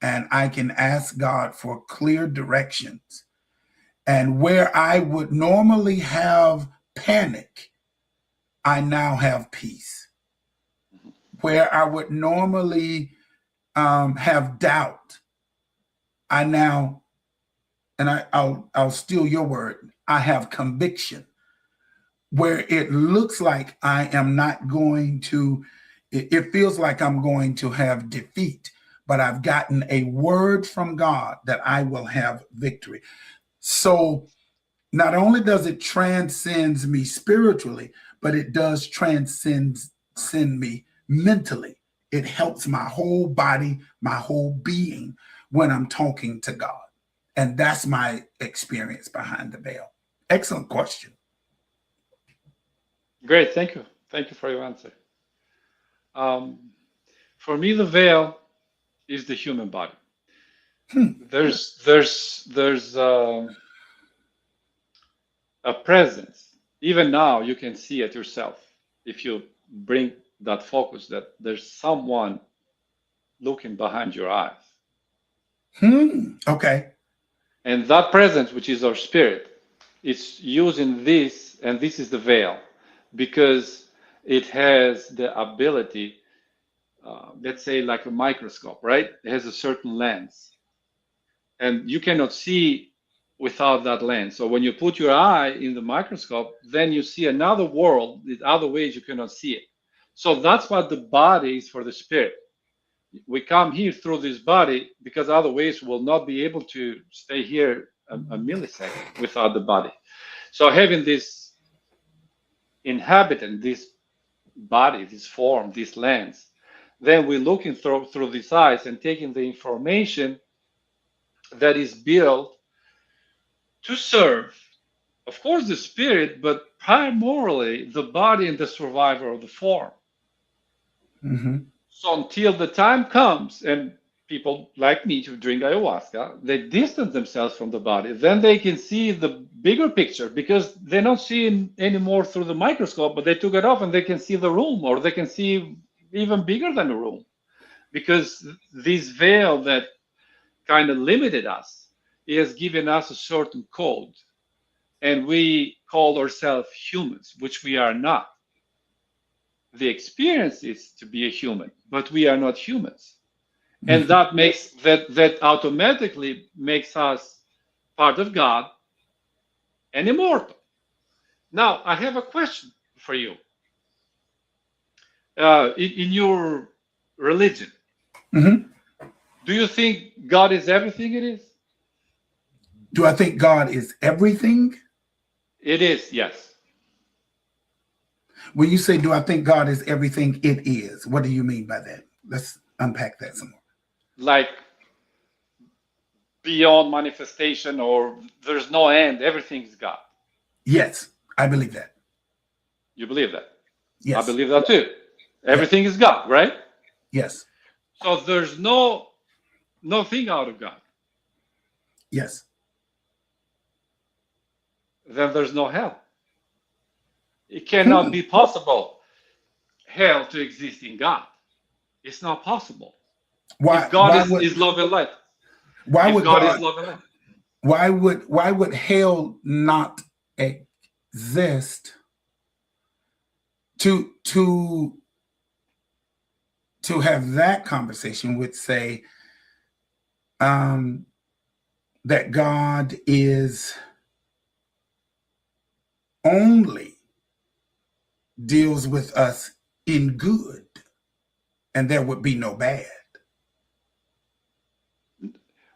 and I can ask God for clear directions. And where I would normally have panic, I now have peace. Where I would normally have doubt, I now, and I'll steal your word, I have conviction. Where it looks like I am not going to, it feels like I'm going to have defeat, but I've gotten a word from God that I will have victory. So not only does it transcend me spiritually, but it does transcend me mentally. It helps my whole body, my whole being when I'm talking to God. And that's my experience behind the veil. Excellent question. Great, thank you. Thank you for your answer. For me, the veil is the human body. There's a presence. Even now, you can see it yourself if you bring that focus that there's someone looking behind your eyes. Okay. And that presence, which is our spirit, is using this, and this is the veil, because it has the ability, let's say like a microscope, right? It has a certain lens, and you cannot see without that lens. So when you put your eye in the microscope, then you see another world, in other ways you cannot see it. So that's what the body is for the spirit. We come here through this body because other ways will not be able to stay here a millisecond without the body. So having this inhabitant, this body, this form, this lens, then we're looking through these eyes and taking the information that is built to serve, of course, the spirit, but primarily the body and the survivor of the form. So until the time comes and people like me to drink ayahuasca, they distance themselves from the body, then they can see the bigger picture because they're not seeing anymore through the microscope, but they took it off and they can see the room, or they can see even bigger than the room, because this veil that kind of limited us has given us a certain code, and we call ourselves humans, which we are not. The experience is to be a human, but we are not humans. And that makes that automatically makes us part of God and immortal. Now, I have a question for you. In your religion, do you think God is everything it is? Do I think God is everything? It is, yes. When you say, do I think God is everything it is, what do you mean by that? Let's unpack that some more. Like beyond manifestation, or there's no end, everything is God. Yes, I believe that. You believe that? Yes. I believe that too. Everything is God, right? Yes. So there's nothing out of God. Yes. Then there's no hell. It cannot be possible hell to exist in God. It's not possible. Why? If God why is love and light. Why if would God is love and light. Why would hell not exist? To have that conversation would say that God is only deals with us in good, and there would be no bad.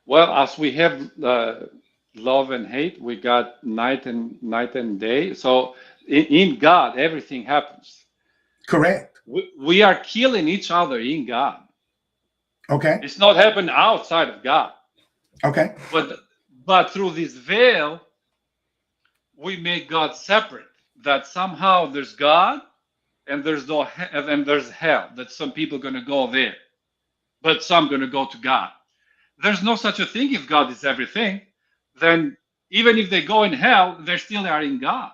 Well, as we have love and hate, we got night and day. So in God, everything happens. Correct. We are killing each other in God. Okay. It's not happening outside of God. Okay. But through this veil, we make God separate. That somehow there's God and there's hell. That some people are going to go there, but some going to go to God. There's no such a thing. If God is everything, then even if they go in hell, they still are in God.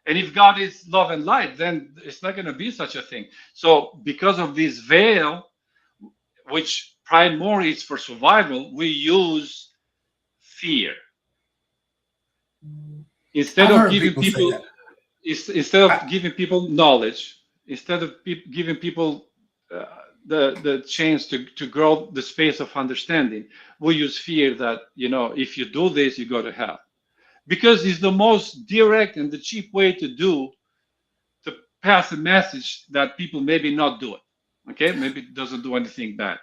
And if God is love and light, then it's not going to be such a thing. So because of this veil, which primarily is for survival, we use fear. Instead of giving people, giving people knowledge, instead of giving people the chance to grow the space of understanding, we use fear that, if you do this, you go to hell. Because it's the most direct and the cheap way to pass a message that people maybe not do it. Okay, maybe it doesn't do anything bad.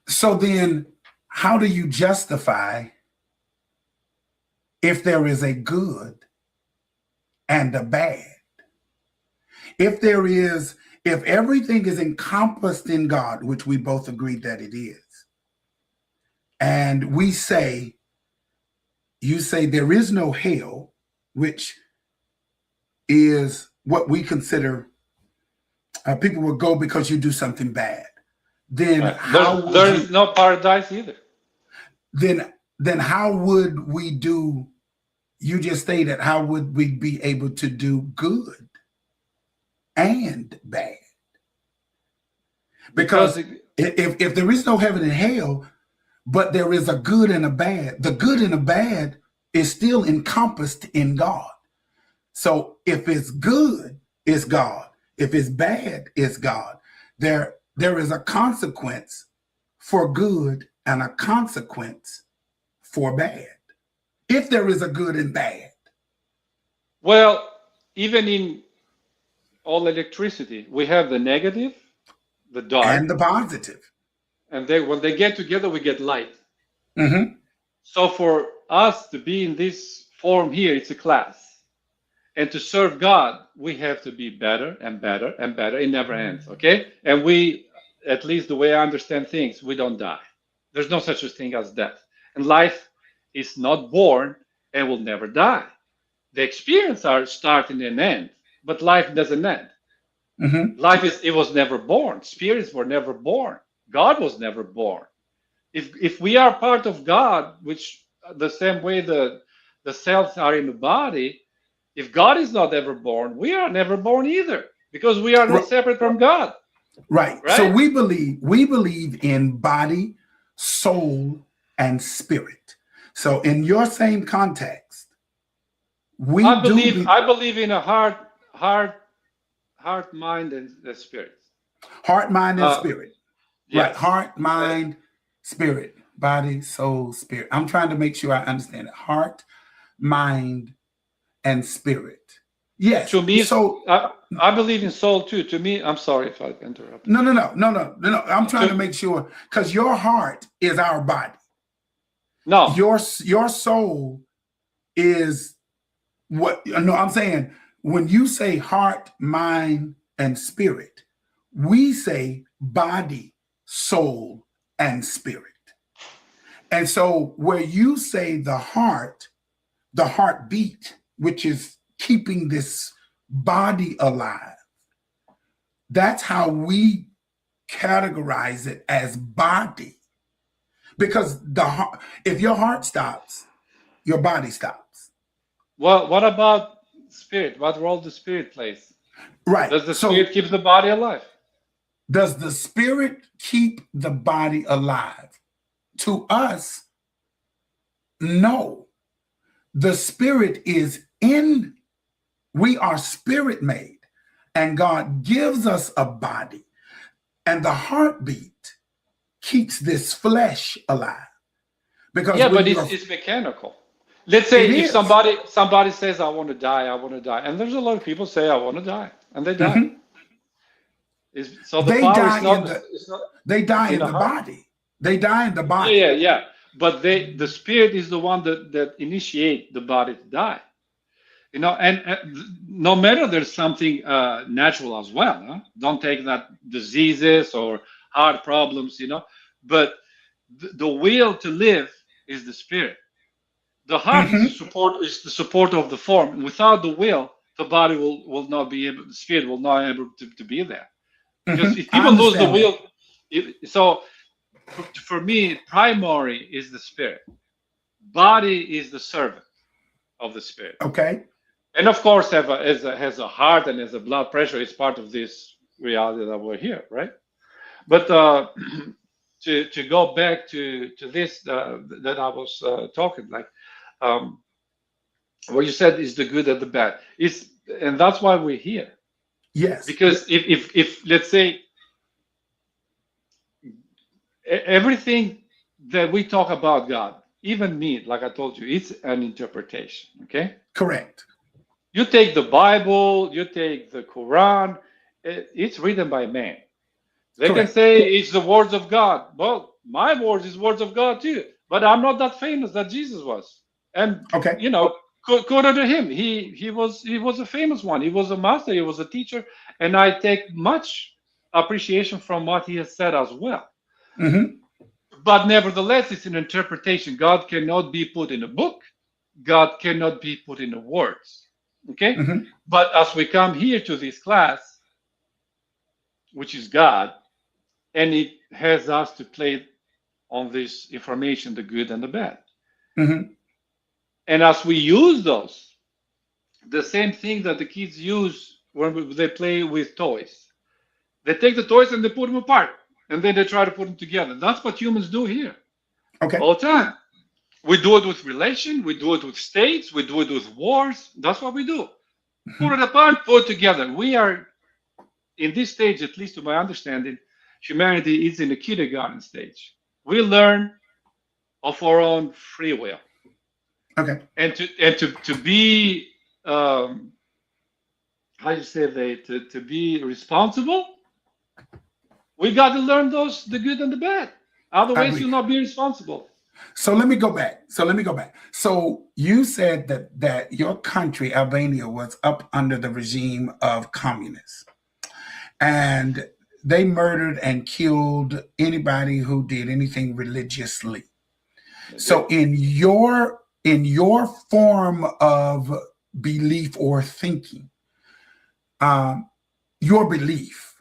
So then, how do you justify if there is a good and a bad? If there is if everything is encompassed in God, which we both agree that it is, and we say, you say there is no hell, which is what we consider people will go because you do something bad. Then there's no paradise either. Then how would we do? You just stated, how would we be able to do good and bad? Because if there is no heaven and hell, but there is a good and a bad, the good and the bad is still encompassed in God. So if it's good, it's God. If it's bad, it's God. There is a consequence for good and a consequence for bad. If there is a good and bad. Well, even in all electricity, we have the negative, the dark, and the positive. And when they get together, we get light. Mm-hmm. So for us to be in this form here, it's a class. And to serve God, we have to be better and better and better. It never ends, okay? And we, at least the way I understand things, we don't die. There's no such a thing as death. And life is not born and will never die. The experience are starting and end, but life doesn't end. Mm-hmm. It was never born. Spirits were never born. God was never born. If we are part of God, which the same way the cells are in the body, if God is not ever born, we are never born either, because we are not separate from God. Right. So we believe in body, soul, and spirit. So in your same context, I believe in a heart, mind, and spirit. Heart, mind, and spirit. Yes. Right. Heart, mind, spirit, body, soul, spirit. I'm trying to make sure I understand it. Heart, mind, and spirit. Yes. To me, so I believe in soul too. To me, I'm sorry if I interrupt. No. I'm trying to make sure, because your heart is our body. No. Your soul is what? No, I'm saying when you say heart, mind, and spirit, we say body, soul, and spirit. And so where you say the heartbeat, which is keeping this body alive, that's how we categorize it as body. Because if your heart stops, your body stops. Well, what about spirit? What role does spirit plays? Right. Does the spirit keep the body alive? Does the spirit keep the body alive? To us, no. The spirit is in, we are spirit made, and God gives us a body, and the heartbeat keeps this flesh alive. Because but it's mechanical. Let's say if somebody says, I want to die, and there's a lot of people say, I want to die, and they die. Mm-hmm. So the power is not. They die in the body. They die in the body. Yeah. But the spirit is the one that initiate the body to die. And no matter there's something natural as well. Huh? Don't take that diseases or heart problems. But the will to live is the spirit. The heart is the support of the form. Without the will, the body will not be able. The spirit will not be able to be there. Because if people lose the will, for me, primary is the spirit. Body is the servant of the spirit. Okay. And of course, has a heart and has a blood pressure. It's part of this reality that we're here, right? But to go back to this that I was talking, like what you said is the good and the bad. And that's why we're here. Yes. Because if let's say everything that we talk about God, even me, like I told you, it's an interpretation. Okay. Correct. You take the Bible, you take the Quran, it's written by man. They Correct. Can say it's the words of God. Well, my words is words of God too, but I'm not that famous that Jesus was. And, Quoted to him. He was a famous one. He was a master. He was a teacher, and I take much appreciation from what he has said as well. Mm-hmm. But nevertheless, it's an interpretation. God cannot be put in a book. God cannot be put in the words. Okay? Mm-hmm. But as we come here to this class, which is God, and it has us to play on this information, the good and the bad. Mm-hmm. And as we use those, the same thing that the kids use when they play with toys. They take the toys and they put them apart, and then they try to put them together. That's what humans do here Okay. all the time. We do it with relation, we do it with states, we do it with wars. That's what we do. Put Mm-hmm. it apart, put it together. We are in this stage, at least to my understanding, humanity is in the kindergarten stage. We learn of our own free will, Okay. and to be how you say they to be responsible. We got to learn those the good and the bad. I Otherwise, agree. you'll not be responsible. So let me go back. So you said that your country, Albania, was up under the regime of communists, and they murdered and killed anybody who did anything religiously. So in your form of belief or thinking, um, your belief,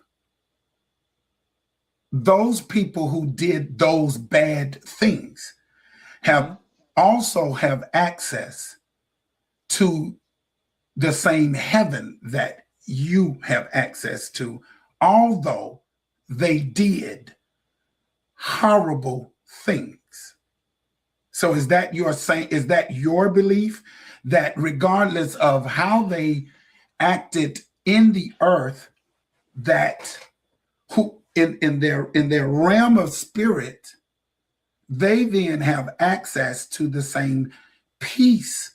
those people who did those bad things have Mhm. also have access to the same heaven that you have access to, although they did horrible things. So is that your belief that regardless of how they acted in the earth, that who in their realm of spirit, they then have access to the same peace?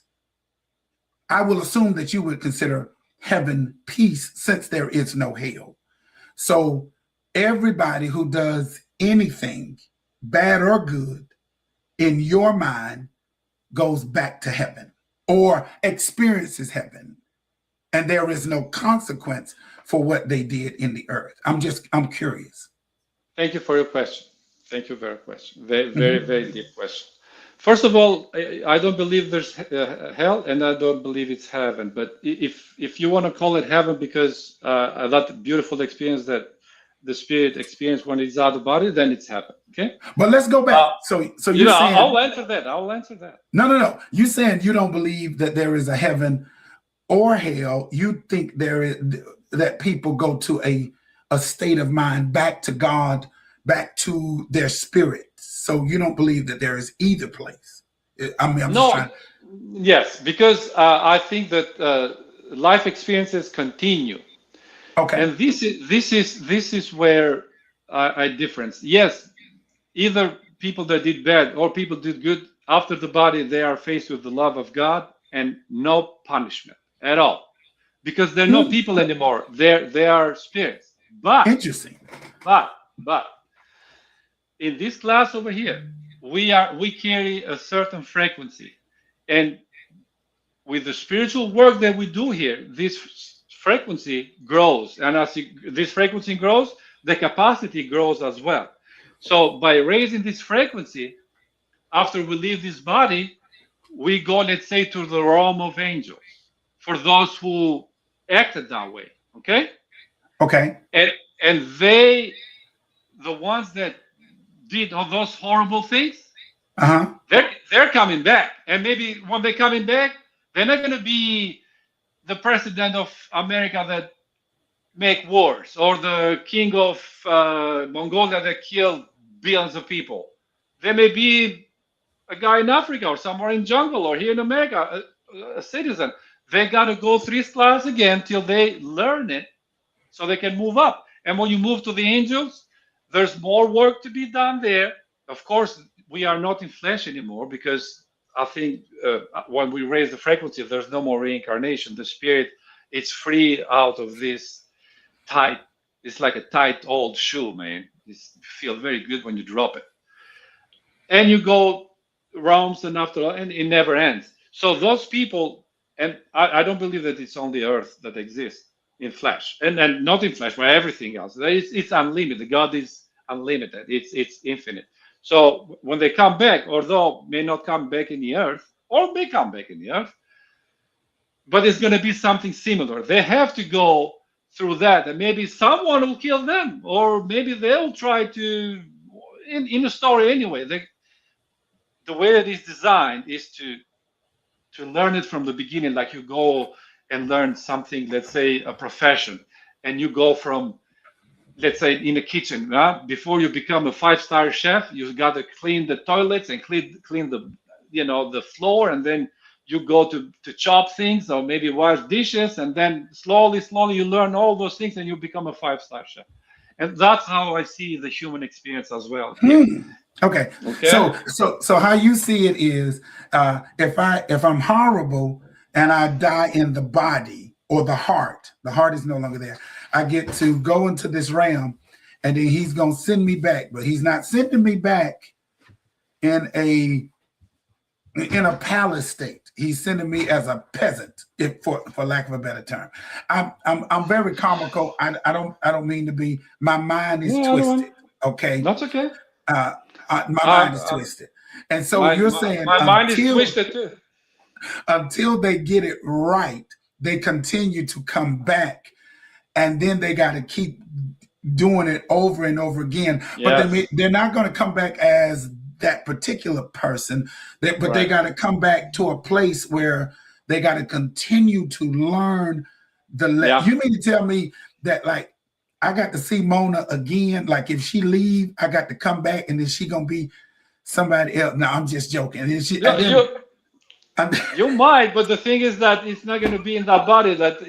I will assume that you would consider heaven peace since there is no hell. So everybody who does anything, bad or good, in your mind goes back to heaven or experiences heaven, and there is no consequence for what they did in the earth. I'm curious. Thank you for your question. Thank you for your question. Very, very, Hmm. very deep question. First of all, I don't believe there's hell, and I don't believe it's heaven. But if you want to call it heaven because that beautiful experience that the spirit experienced when it's out of the body, then it's heaven. Okay. But let's go back. Uh, So you saying I'll answer that. I'll answer that. no. You saying you don't believe that there is a heaven or hell. You think there is that people go to a state of mind back to God, back to their spirit. So you don't believe that there is either place. I mean, I'm just No, trying. yes, because I think that life experiences continue. Okay. And this is where I difference. Yes, either people that did bad or people did good after the body, they are faced with the love of God and no punishment at all, because they're not Hmm. people anymore. They are spirits. Interesting. But in this class over here, we carry a certain frequency, and with the spiritual work that we do here, this frequency grows, and as this frequency grows, the capacity grows as well. So by raising this frequency, after we leave this body, we go, let's say, to the realm of angels for those who acted that way. Okay, Okay. and they, the ones that did all those horrible things, Uh-huh. they're coming back, and maybe when they're coming back, they're not going to be the president of America that make wars, or the king of Mongolia that killed billions of people. There may be a guy in Africa or somewhere in jungle or here in America, a citizen. They got to go through this class again till they learn it, so they can move up. And when you move to the angels, there's more work to be done there. Of course, we are not in flesh anymore, because I think when we raise the frequency, there's no more reincarnation. The spirit is free out of this tight. It's like a tight old shoe, man. You feel very good when you drop it, and you go realms and after, and it never ends. So those people, and I don't believe that it's only Earth that exists in flesh, and not in flesh, but everything else. It's unlimited. God is unlimited. It's infinite. So when they come back, although may not come back in the Earth, or may come back in the Earth, but it's going to be something similar. They have to go through that, and maybe someone will kill them, or maybe they'll try to. In the story anyway, the way it is designed is to learn it from the beginning, like you go and learn something, let's say a profession, and you go from, let's say, in the kitchen, before you become a five-star chef, you got to clean the toilets and clean the, the floor, and then you go to chop things or maybe wash dishes, and then slowly you learn all those things and you become a five-star chef. And that's how I see the human experience as well here. Okay. Okay. So how you see it is, if I'm horrible and I die in the body or the heart is no longer there. I get to go into this realm, and then he's gonna send me back, but he's not sending me back in a palace state. He's sending me as a peasant, if for lack of a better term. I'm very comical. I don't mean to be. My mind is twisted. Okay. That's okay. My mind is twisted, and so you're saying my mind is twisted too. Until they get it right, they continue to come back, and then they got to keep doing it over and over again. Yes. But they're not going to come back as that particular person, but right. They got to come back to a place where they got to continue to learn the lesson. You mean to tell me that, like, I got to see Mona again? Like, if she leave, I got to come back, and then she gonna be somebody else? No, I'm just joking. And she, you might, but the thing is that it's not gonna be in that body. That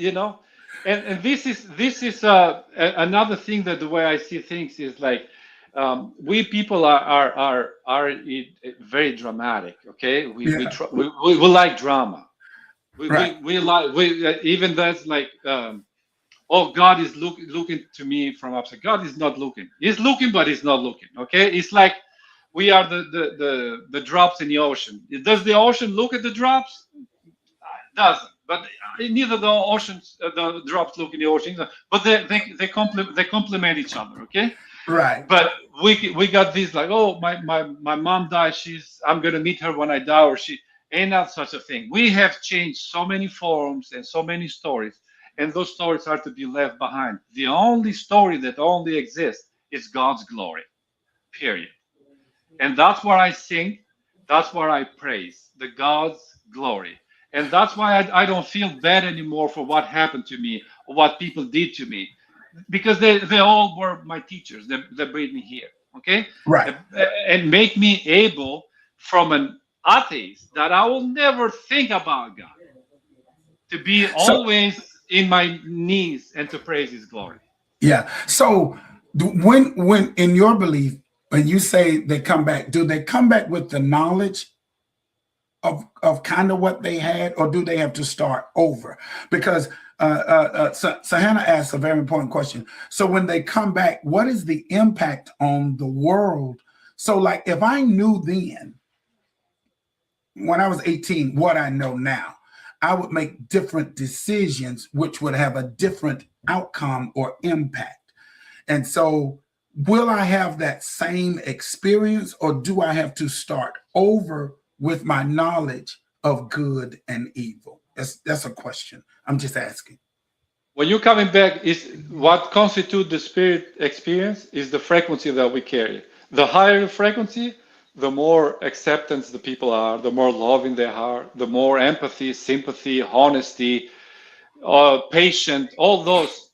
and this is another thing, that the way I see things is like, we people are very dramatic. Okay, we like drama. We like even that's like. Oh, God is looking to me from upside. God is not looking. He's looking, but he's not looking. Okay, it's like we are the drops in the ocean. Does the ocean look at the drops? It doesn't. But neither the drops look in the ocean. But they complement each other. Okay. Right. But we got this, like, oh, my mom died. I'm gonna meet her when I die, or she ain't not such a thing. We have changed so many forms and so many stories. And those stories are to be left behind. The only story that only exists is God's glory, period. And that's what I sing. That's what I praise, the God's glory. And that's why I don't feel bad anymore for what happened to me or what people did to me, because they all were my teachers. They brought me here, okay? Right. And make me able, from an atheist, that I will never think about God, to be always in my knees and to praise his glory. Yeah. So when in your belief, when you say they come back, do they come back with the knowledge of kind of what they had, or do they have to start over? Because so Hannah asked a very important question. So when they come back, what is the impact on the world? So, like, if I knew then, when I was 18, what I know now, I would make different decisions, which would have a different outcome or impact. And so will I have that same experience, or do I have to start over with my knowledge of good and evil? That's a question. I'm just asking. When you're coming back, is what constitutes the spirit experience is the frequency that we carry. The higher the frequency, the more acceptance the people are, the more loving they are, the more empathy, sympathy, honesty, patient, all those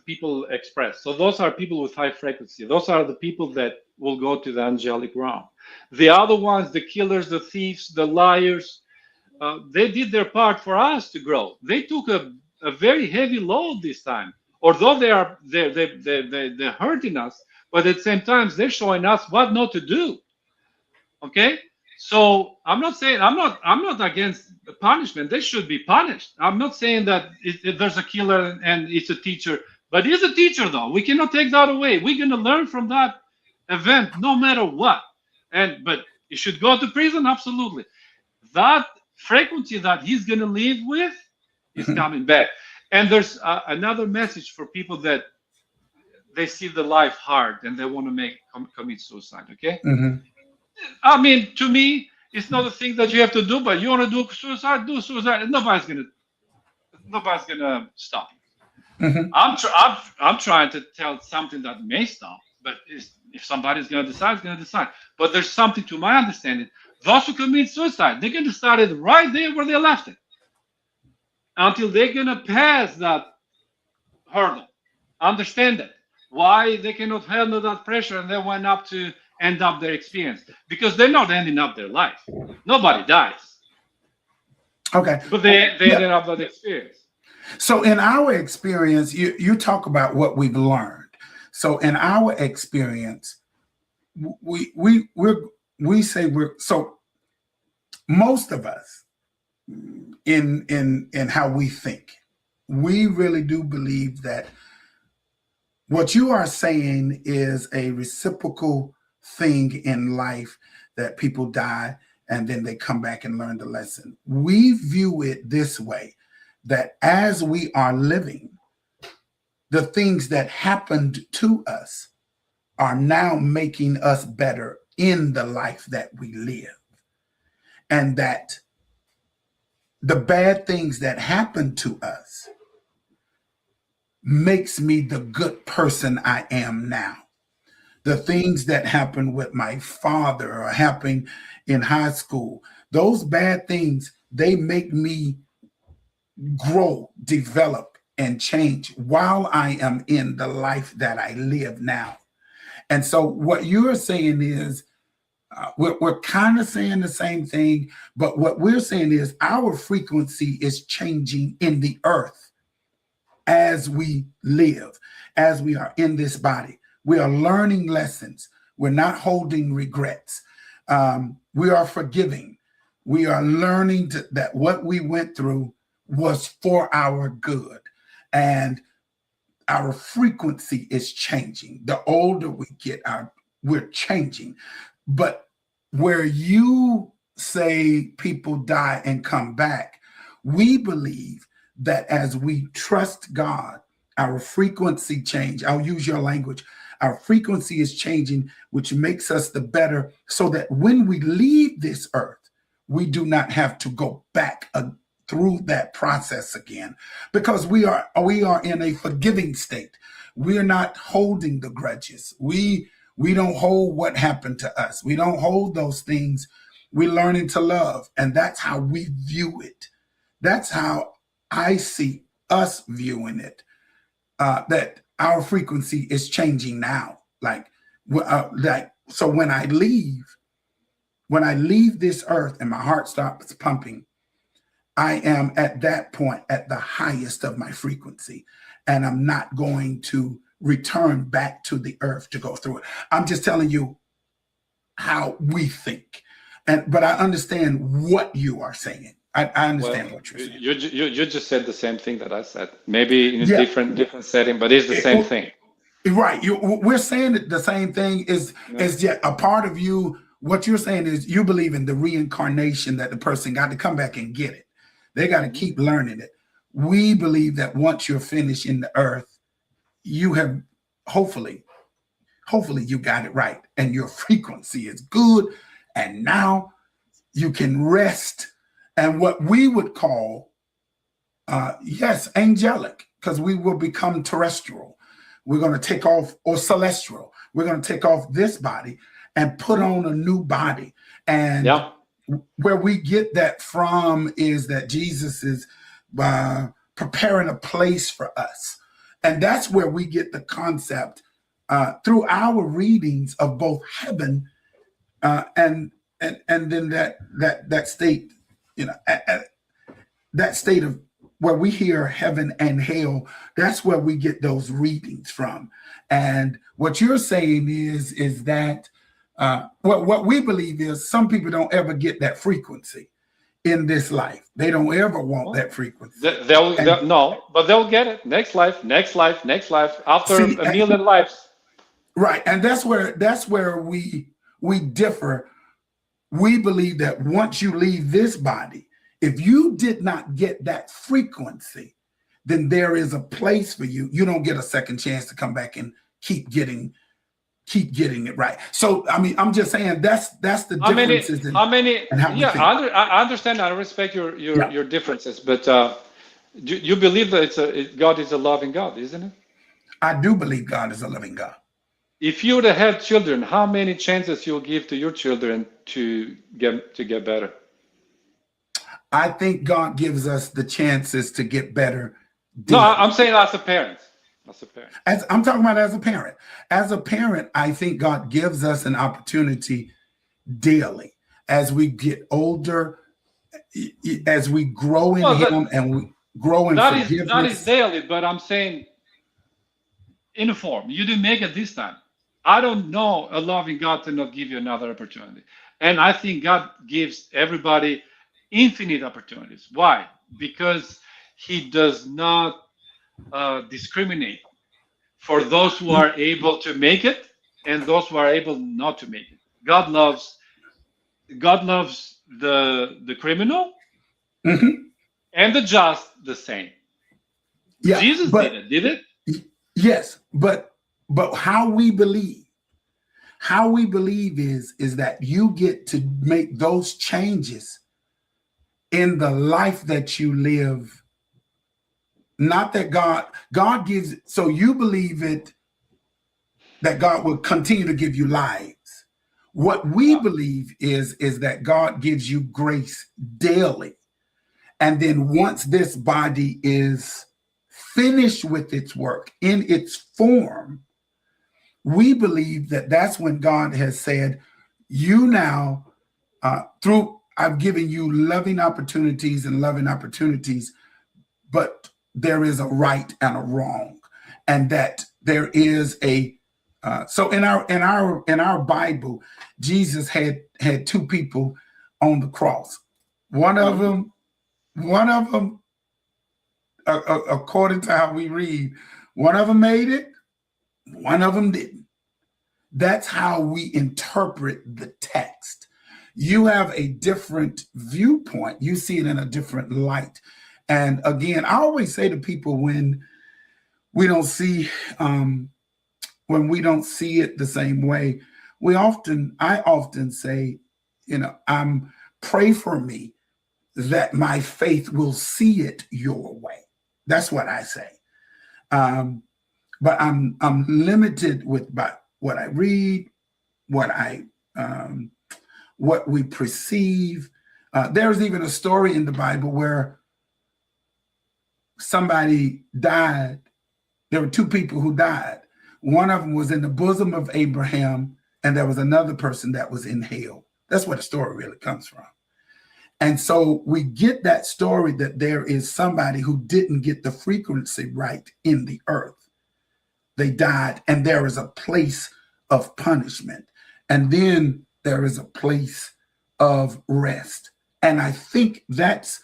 people express. So those are people with high frequency. Those are the people that will go to the angelic realm. The other ones, the killers, the thieves, the liars, they did their part for us to grow. They took a very heavy load this time. Although they're hurting us, but at the same time, they're showing us what not to do. Okay, so I'm not against the punishment. They should be punished. I'm not saying that there's a killer and it's a teacher, but he's a teacher though. We cannot take that away. We're gonna learn from that event no matter what. But you should go to prison, absolutely. That frequency that he's going to live with is coming back. And there's another message for people that they see the life hard and they want to commit suicide. Okay, Mm-hmm. I mean, to me, it's not a thing that you have to do, but you want to do suicide, do suicide, and nobody's gonna stop you. Mm-hmm. I'm trying to tell something that may stop, but if somebody's gonna decide, it's gonna decide. But there's something, to my understanding, those who commit suicide, they're gonna start it right there where they left it, until they're gonna pass that hurdle, understand it, why they cannot handle that pressure, and they went up to end up their experience, because they're not ending up their life. Nobody dies, Okay. but they ended up that experience. So in our experience, you talk about what we've learned. So in our experience, we say we're so most of us in how we think, we really do believe that what you are saying is a reciprocal thing in life, that people die and then they come back and learn the lesson. We view it this way, that as we are living, the things that happened to us are now making us better in the life that we live. And that the bad things that happen to us makes me the good person I am now. The things that happened with my father or happened in high school, those bad things, they make me grow, develop, and change while I am in the life that I live now. And so what you're saying is, we're kind of saying the same thing, but what we're saying is our frequency is changing in the earth as we live, as we are in this body. We are learning lessons. We're not holding regrets. We are forgiving. We are learning that what we went through was for our good. And our frequency is changing. The older we get, we're changing. But where you say people die and come back, we believe that as we trust God, our frequency change. I'll use your language. Our frequency is changing, which makes us the better, so that when we leave this earth, we do not have to go back through that process again, because we are in a forgiving state. We are not holding the grudges. We don't hold what happened to us. We don't hold those things. We're learning to love, and that's how we view it. That's how I see us viewing it. That our frequency is changing now. So when I leave this earth and my heart stops pumping, I am at that point at the highest of my frequency, and I'm not going to return back to the earth to go through it. I'm just telling you how we think, but I understand what you are saying. I understand what you're saying. You just said the same thing that I said, maybe in a different setting, but it's the same thing. Right. We're saying that the same thing is yet a part of you. What you're saying is you believe in the reincarnation, that the person got to come back and get it. They got to keep learning it. We believe that once you're finished in the earth, you have hopefully you got it right, and your frequency is good, and now you can rest. And what we would call, angelic, because we will become terrestrial. We're going to take off, or celestial. We're going to take off this body and put on a new body. And where we get that from is that Jesus is preparing a place for us. And that's where we get the concept through our readings of both heaven and then that state, that state of where we hear heaven and hell. That's where we get those readings from. And what you're saying is that what we believe is some people don't ever get that frequency in this life. They don't ever want that frequency. No, but they'll get it next life, after a million lives. Right, and that's where we differ. We believe that once you leave this body, If you did not get that frequency, then there is a place for you. You don't get a second chance to come back and keep getting it right. So I mean, I'm just saying that's the How many? differences in How many? and how we Yeah, think. I understand. I respect Yeah, your differences, but you believe that God is a loving God, isn't it? I do believe God is a loving God. If you would have had children, how many chances you'll give to your children to get better? I think God gives us the chances to get better No, daily. I'm saying as a parent. As a parent. As I'm talking about as a parent. As a parent, I think God gives us an opportunity daily as we get older, as we grow in Well, Him and we grow in that is forgiveness. daily, but I'm saying in a form. You didn't make it this time. I don't know a loving God to not give you another opportunity. And I think God gives everybody infinite opportunities. Why? Because He does not discriminate for those who are able to make it and those who are able not to make it. God loves the criminal Mhm. and the just the same. Yeah, Jesus did but it, did it? yes, but how we believe is that you get to make those changes in the life that you live. Not that God gives, so you believe it that God will continue to give you lives. What we believe is that God gives you grace daily. And then once this body is finished with its work in its form, we believe that that's when God has said, you now, through, I've given you loving opportunities, but there is a right and a wrong, and that there is a so in our Bible, Jesus had two people on the cross. One of Mhm. them, one of them, according to how we read, one of them made it, one of them didn't. That's how we interpret the text. You have a different viewpoint. You see it in a different light. And again, I always say to people we don't see um, when we don't see it the same way, I often say, I'm pray for me that my faith will see it your way. That's what I say. Um, but I'm limited with by what I read, what I what we perceive. There's even a story in the Bible where somebody died. There were two people who died. One of them was in the bosom of Abraham, and there was another person that was in hell. That's where the story really comes from. And so we get that story that there is somebody who didn't get the frequency right in the earth. They died, and there is a place of punishment. And then there is a place of rest. And I think that's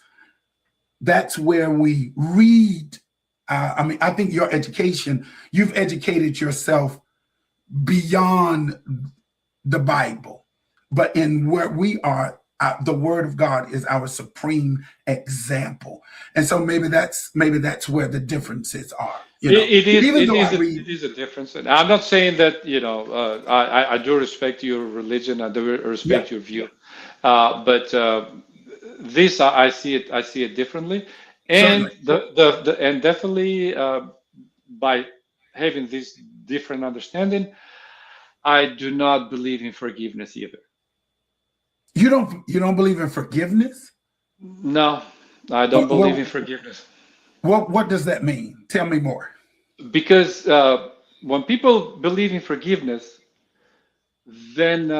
where we read. I think your education, you've educated yourself beyond the Bible, but in where we are, the Word of God is our supreme example, and so maybe that's where the differences are. Even though I read, It is a difference. And I'm not saying that, I do respect your religion. I do yeah, respect your view. But this, I see it differently. And certainly. and definitely by having this different understanding, I do not believe in forgiveness either. You don't believe in forgiveness? No, I don't Well, believe in well, forgiveness. what does that mean? Tell me more. Because when people believe in forgiveness, then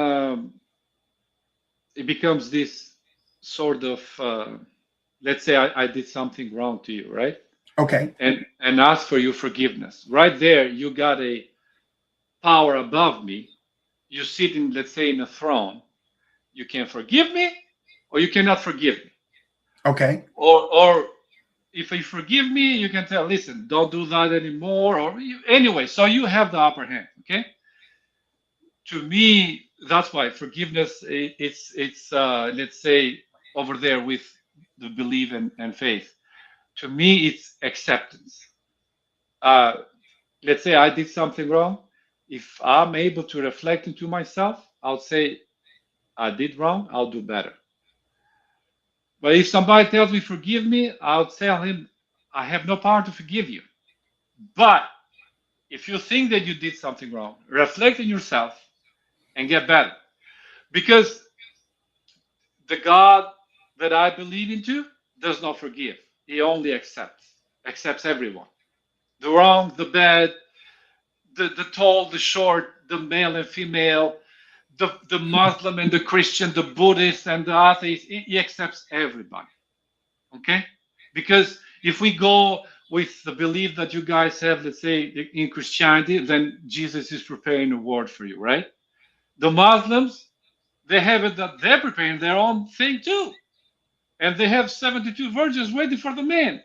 it becomes this sort of, let's say I did something wrong to you, right? Okay, And ask for your forgiveness. Right there, you got a power above me. You sit in, let's say, in a throne. You can forgive me, or you cannot forgive me. okay, Or if you forgive me, you can tell, listen, don't do that anymore. Anyway, so you have the upper hand. Okay. To me, that's why forgiveness, it's let's say over there with the belief and faith. To me, it's acceptance. Let's say I did something wrong. If I'm able to reflect into myself, I'll say, I did wrong, I'll do better. But if somebody tells me, forgive me, I'll tell him, I have no power to forgive you. But if you think that you did something wrong, reflect on yourself and get better. Because the God that I believe into does not forgive. He only accepts everyone. The wrong, the bad, the tall, the short, the male and female, the Muslim and the Christian, the Buddhist and the atheist. He accepts everybody. Okay? Because if we go with the belief that you guys have, let's say in Christianity, then Jesus is preparing a world for you, right? The Muslims, they have it that they're preparing their own thing too. And they have 72 virgins waiting for the man.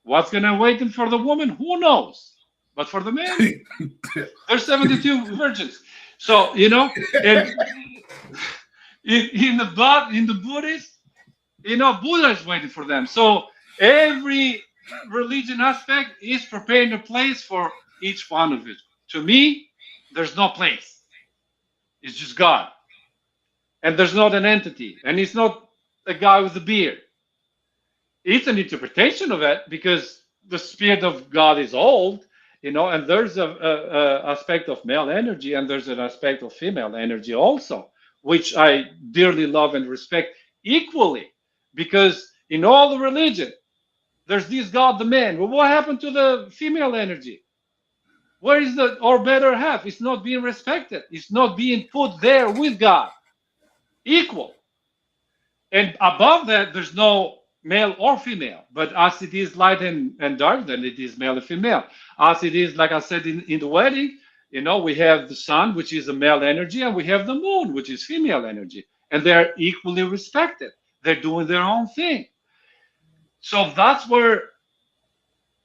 What's going to wait for the woman? Who knows? But for the man, there's 72 virgins. So, you know, and in the Buddhist, you know, Buddha is waiting for them. So every religion aspect is preparing a place for each one of it. To me, there's no place. It's just God. And there's not an entity. And it's not a guy with a beard. It's an interpretation of it because the spirit of God is old, you know, and there's a aspect of male energy and there's an aspect of female energy also, which I dearly love and respect equally, because in all the religion, there's this God, the man. Well, what happened to the female energy? Where is the or better half? It's not being respected. It's not being put there with God, equal. And above that, there's no male or female. But as it is light and dark, then it is male and female. As it is, like I said, in the wedding, you know, we have the sun, which is a male energy, and we have the moon, which is female energy. And they're equally respected. They're doing their own thing. So that's where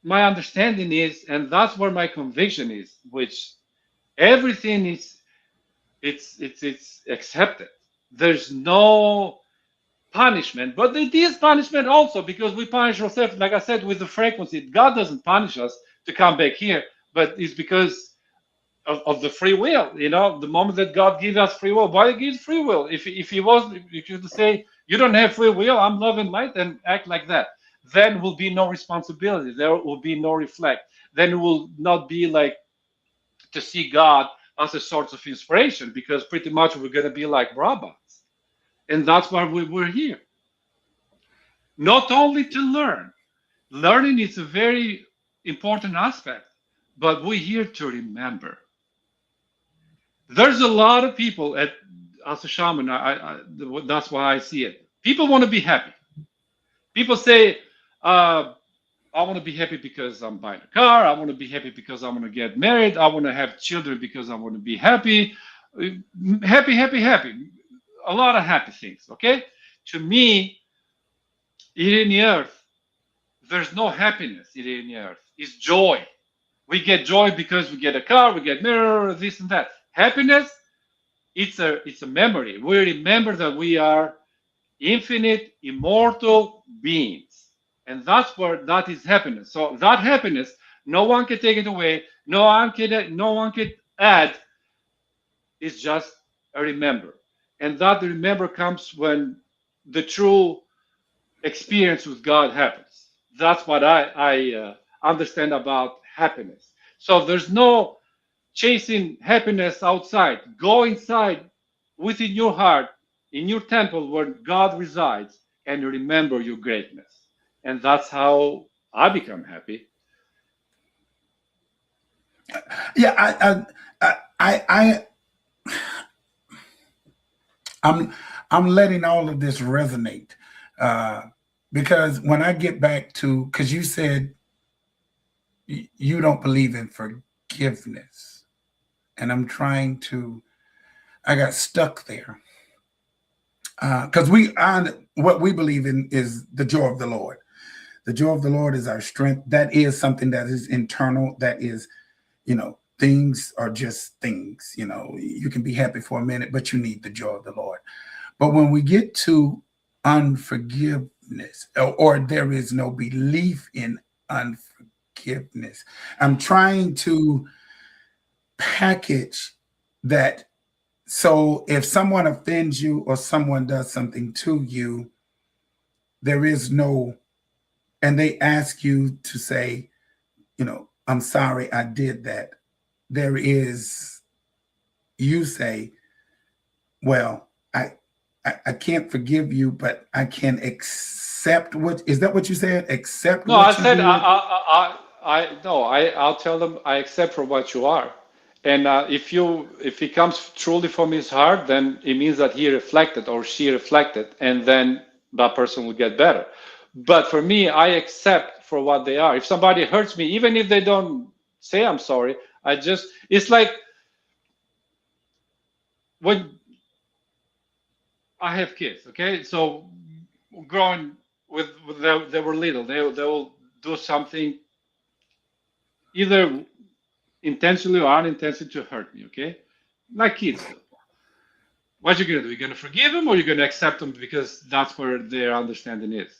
my understanding is, and that's where my conviction is, which everything is, it's accepted. There's no punishment, but it is punishment also because we punish ourselves, like I said, with the frequency. God doesn't punish us to come back here, but it's because of the free will. You know, the moment that God gives us free will, why He gives free will? If He was, if you say you don't have free will, I'm love and light, and act like that, then will be no responsibility. There will be no reflect. Then it will not be like to see God as a source of inspiration, because pretty much we're going to be like robots. And that's why we're here. Not only to learn. Learning is a very important aspect, but we're here to remember. There's a lot of people as a shaman, that's why I see it. People want to be happy. People say, I want to be happy because I'm buying a car. I want to be happy because I want to get married. I want to have children because I want to be happy. Happy, happy, happy. A lot of happy things, okay? To me, here in the earth, there's no happiness here in the earth. It's joy. We get joy because we get a car, we get married, this and that. Happiness, it's a memory. We remember that we are infinite, immortal beings. And that's where that is happiness. So that happiness, no one can take it away. No one can add. It's just a remember. And that remember comes when the true experience with God happens. That's what I understand about happiness. So there's no chasing happiness outside. Go inside within your heart, in your temple where God resides, and remember your greatness. And that's how I become happy. Yeah, I'm letting all of this resonate because when I get back to, because you said you don't believe in forgiveness, and I'm trying to, I got stuck there because what we believe in is the joy of the Lord. The joy of the Lord is our strength. That is something that is internal. That is, you know, things are just things. You know, you can be happy for a minute, but you need the joy of the Lord. But when we get to unforgiveness, unforgiveness, or there is no belief in unforgiveness. I'm trying to package that. So if someone offends you or someone does something to you, there is no, and they ask you to say, I'm sorry I did that. There is, you say, well, I can't forgive you, but I can accept what, is that what you said? Accept No, I what you said did? I'll tell them I accept for what you are, and if he comes truly from his heart, then it means that he reflected or she reflected, and then that person will get better. But for me, I accept for what they are. If somebody hurts me, even if they don't say I'm sorry, it's like when I have kids, okay? So growing with they were little, they will do something either intentionally or unintentionally to hurt me, okay? Like kids do. What you gonna do? You're gonna forgive them or you're gonna accept them because that's where their understanding is.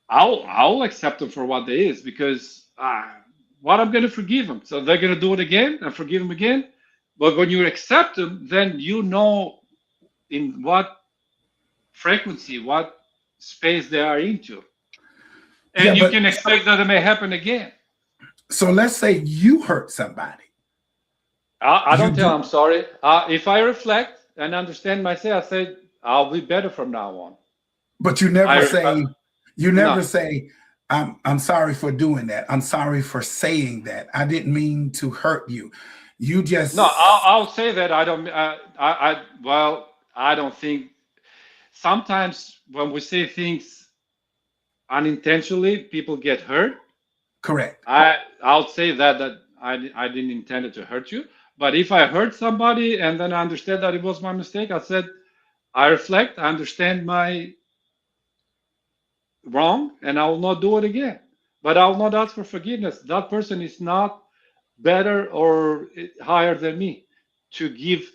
I'll accept them for what they is because what I'm gonna forgive them. So they're gonna do it again and forgive them again. But when you accept them, then you know in what frequency, what space they are into, Yeah, and you but can expect that it may happen again. so let's say you hurt somebody. I You don't tell do, I'm sorry. If I reflect and understand myself, I say I'll be better from now on. but you I never re- say, you never no, say, I'm sorry for doing that. I'm sorry for saying that. I didn't mean to hurt you. You no. just I'll say that I don't. Well, I don't think. Sometimes when we say things unintentionally, people get hurt. correct. I'll say that I didn't intend it to hurt you. But if I hurt somebody and then I understand that it was my mistake, I said I reflect. I understand my wrong and I will not do it again. But I will not ask for forgiveness. That person is not better or higher than me to give,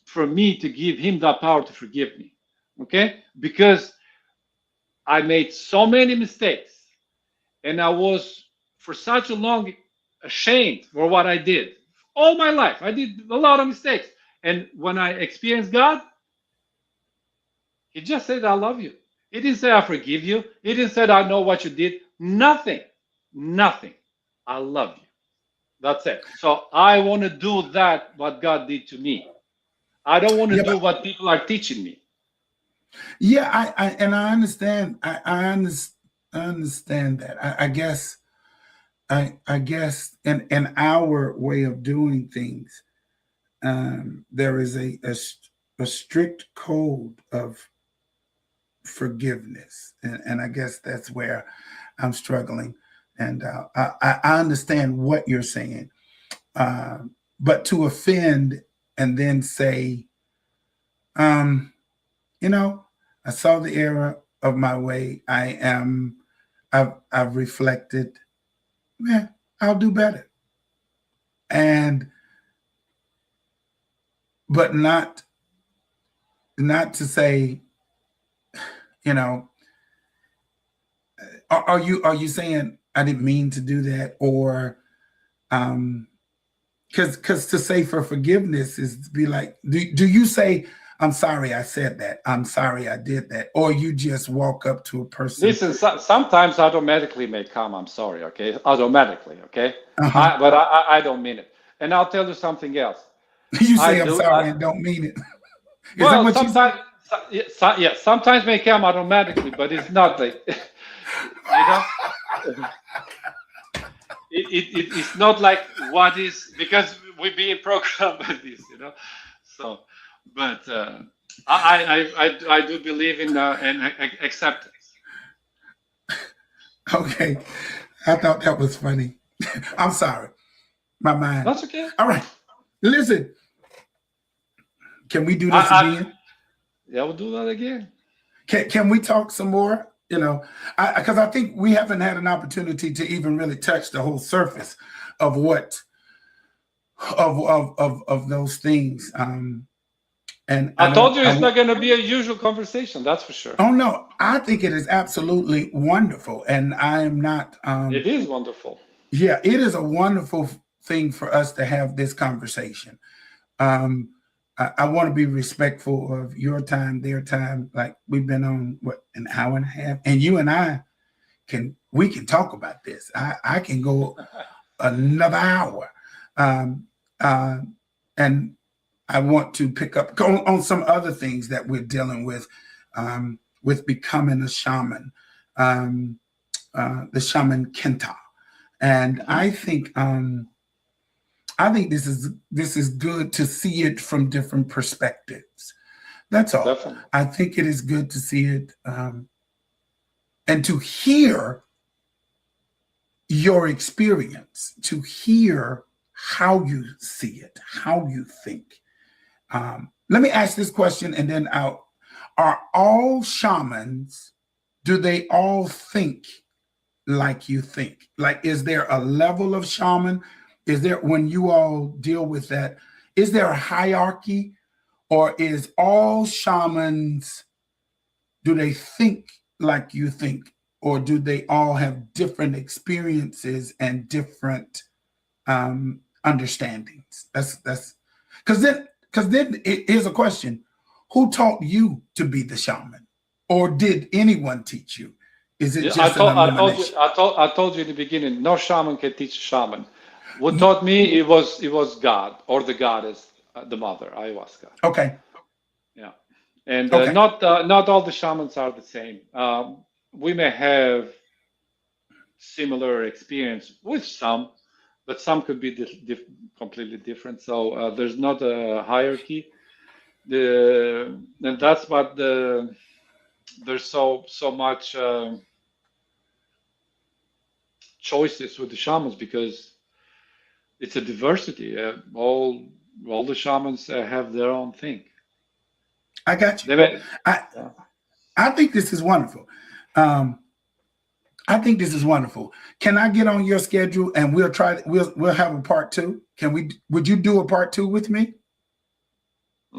for me to give him that power to forgive me. Okay? Because I made so many mistakes and I was for such a long ashamed for what I did. All my life, I did a lot of mistakes. And when I experienced God, He just said, I love you. He didn't say, I forgive you. He didn't say, I know what you did. Nothing. Nothing. I love you. That's it. So I want to do that, what God did to me. I don't want to Yeah, do what people are teaching me. yeah, and I understand. I understand that. I guess in our way of doing things, there is a strict code of forgiveness, and I guess that's where I'm struggling. And I understand what you're saying, but to offend and then say, um, you know, I saw the error of my way. I've reflected. Yeah, I'll do better. And but not to say, you know, are you saying I didn't mean to do that, or um because to say for forgiveness is to be like, do you say, I'm sorry I said that, I'm sorry I did that, or you just walk up to a person? Listen, sometimes automatically may come, I'm sorry, okay? Automatically, okay? Uh-huh. But I don't mean it. And I'll tell you something else. You I say I'm do. sorry and don't mean it. Is that Well, what you say? sometimes, yeah, sometimes may come automatically, but it's not like, you know, it's not like what is, because we're being programmed by this, you know. So, but I do believe in acceptance. Okay, I thought that was funny. I'm sorry, my mind. That's okay. All right, listen, can we do I, this I again? yeah, we'll do that again. Can we talk some more? Because I think we haven't had an opportunity to even really touch the whole surface of what of those things. And I told you it's not going to be a usual conversation. That's for sure. oh no, I think it is absolutely wonderful. And I am not, It is wonderful. yeah, it is a wonderful thing for us to have this conversation. Um, I want to be respectful of your time, their time. Like we've been on what, an hour and a half, and you and I we can talk about this. I can go another hour, um, uh, and I want to pick up on some other things that we're dealing with becoming a shaman, the shaman Kenta, and I think this is good to see it from different perspectives. That's all. Definitely. I think it is good to see it and to hear your experience, to hear how you see it, how you think. Let me ask this question, and then out: are all shamans? Do they all think like you think? Like, is there a level of shaman? Is there, when you all deal with that, is there a hierarchy, or is all shamans, do they think like you think, or do they all have different experiences and different understandings? That's because then here's a question: who taught you to be the shaman, or did anyone teach you? Is it Yeah, just an elimination? I told you in the beginning, no shaman can teach shaman. What taught me, it was God or the goddess, the mother, ayahuasca. Okay. Yeah, and Okay. not all the shamans are the same. We may have similar experience with some, but some could be completely different. So there's not a hierarchy. And that's what there's so much choices with the shamans because it's a diversity. All the shamans have their own thing. I got you. They may, I yeah. I think this is wonderful. Um, I think this is wonderful. Can I get on your schedule and we'll have a part two? Would you do a part two with me?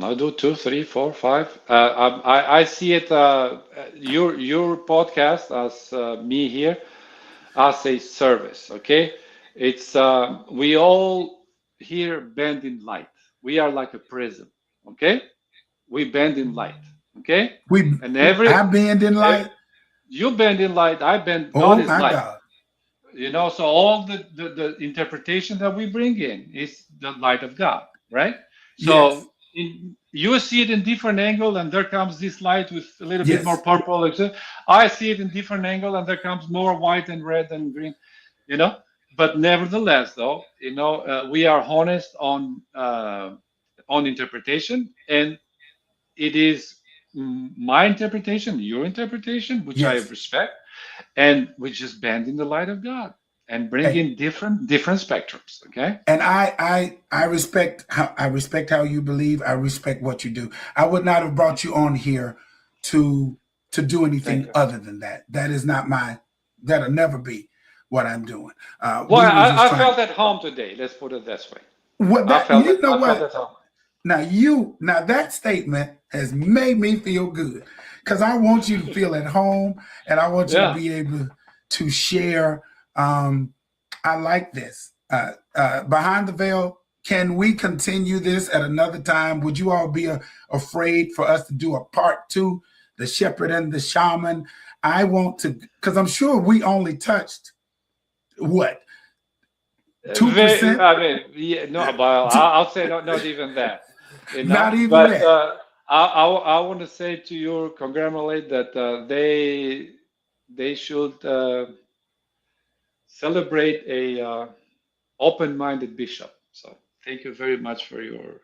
I do 2, 3, 4, 5. I see it your podcast as me here as a service. Okay, it's we all here bend in light. We are like a prism. Okay, we bend in light. Okay, We and I bend in light. you bend in light. I bend. God Oh is my light. God. So all the interpretation that we bring in is the light of God, right? Yes. So you see it in different angle, and there comes this light with a little bit more Yes. purple. I see it in different angle, and there comes more white and red and green, you know. But nevertheless, though, we are honest on interpretation, and it is my interpretation, your interpretation, which I Yes. respect, and we just bend in the light of God and bring Hey, in different spectrums. Okay. and I respect how you believe. I respect what you do. I would not have brought you on here to do Thank anything you. other than that. That is not that'll never be what I'm doing. Well, We were just I trying. felt at home today. Let's put it this way. What that, you know I felt what? at home. Now that statement has made me feel good because I want you to feel at home and I want you to Yeah. be able to share. I like this. Behind the veil, can we continue this at another time? Would you all be afraid for us to do a part two, the shepherd and the shaman? I want to, because I'm sure we only touched what, 2%? I mean, yeah, no, but I'll say not even that. Not even But that. I want to say to you, congratulate that they should celebrate a open-minded bishop. So thank you very much for your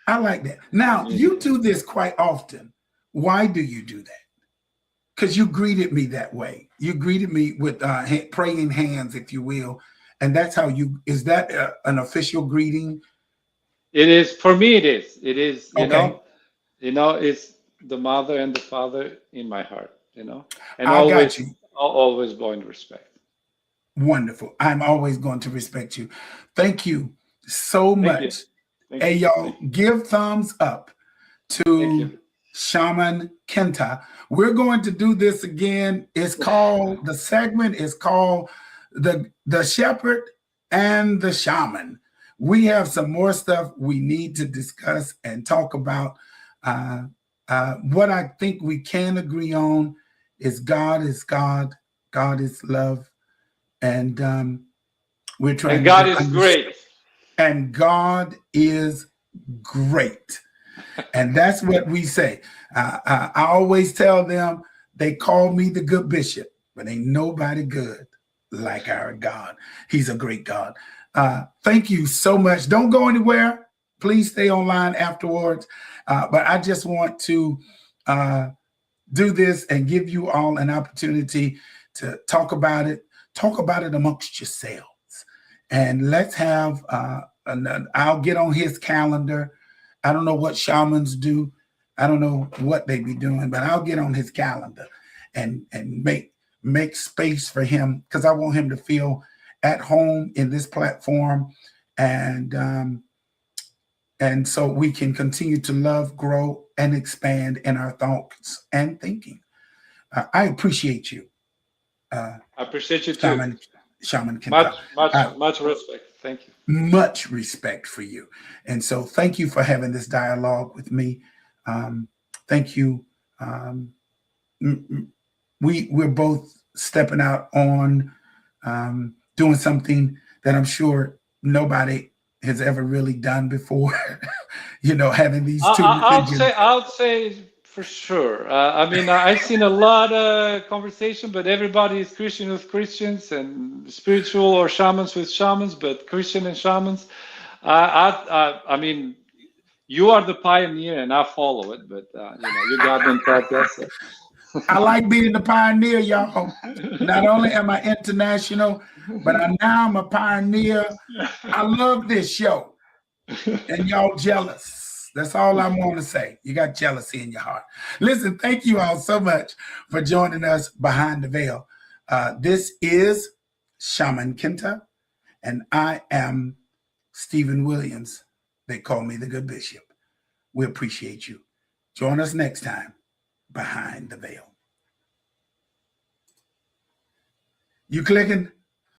I like that. Now, you community. do this quite often. Why do you do that? Because you greeted me that way. You greeted me with praying hands, if you will. And that's how is that an official greeting? It is for me. It is. It is. Okay, It's the mother and the father in my heart. And I got you. always going to respect. Wonderful. I'm always going to respect you. Thank you so Thank you. much. Thank Hey, you. y'all, Thank you. give thumbs up to Shaman Kenta. We're going to do this again. It's called, the segment is called the Shepherd and the Shaman. We have some more stuff we need to discuss and talk about. What I think we can agree on is God is God, God is love, and we're trying. And God is great. And God is great. And that's what we say. I always tell them, they call me the good bishop, but ain't nobody good like our God. He's a great God. Thank you so much. Don't go anywhere. Please stay online afterwards. But I just want to do this and give you all an opportunity to talk about it amongst yourselves. And let's have, I'll get on his calendar. I don't know what shamans do. I don't know what they be doing, but I'll get on his calendar and make space for him, because I want him to feel at home in this platform, and so we can continue to love, grow, and expand in our thoughts and thinking. I appreciate you. I appreciate you too. Shaman Kenta. Much respect. Thank you. Much respect for you. And so thank you for having this dialogue with me. Thank you. We're both stepping out on doing something that I'm sure nobody has ever really done before. Having these two. I'll say for sure. I mean, I've seen a lot of conversation, but everybody is Christian with Christians and spiritual or shamans with shamans, but Christian and shamans. I mean, you are the pioneer, and I follow it. But you got them podcast. I like being the pioneer, y'all. Not only am I international, but I'm a pioneer. I love this show, and y'all jealous. That's all I want to say. You got jealousy in your heart. Listen, thank you all so much for joining us behind the veil. This is Shaman Kenta, and I am Stephen Williams. They call me the Good Bishop. We appreciate you. Join us next time behind the veil. You clicking?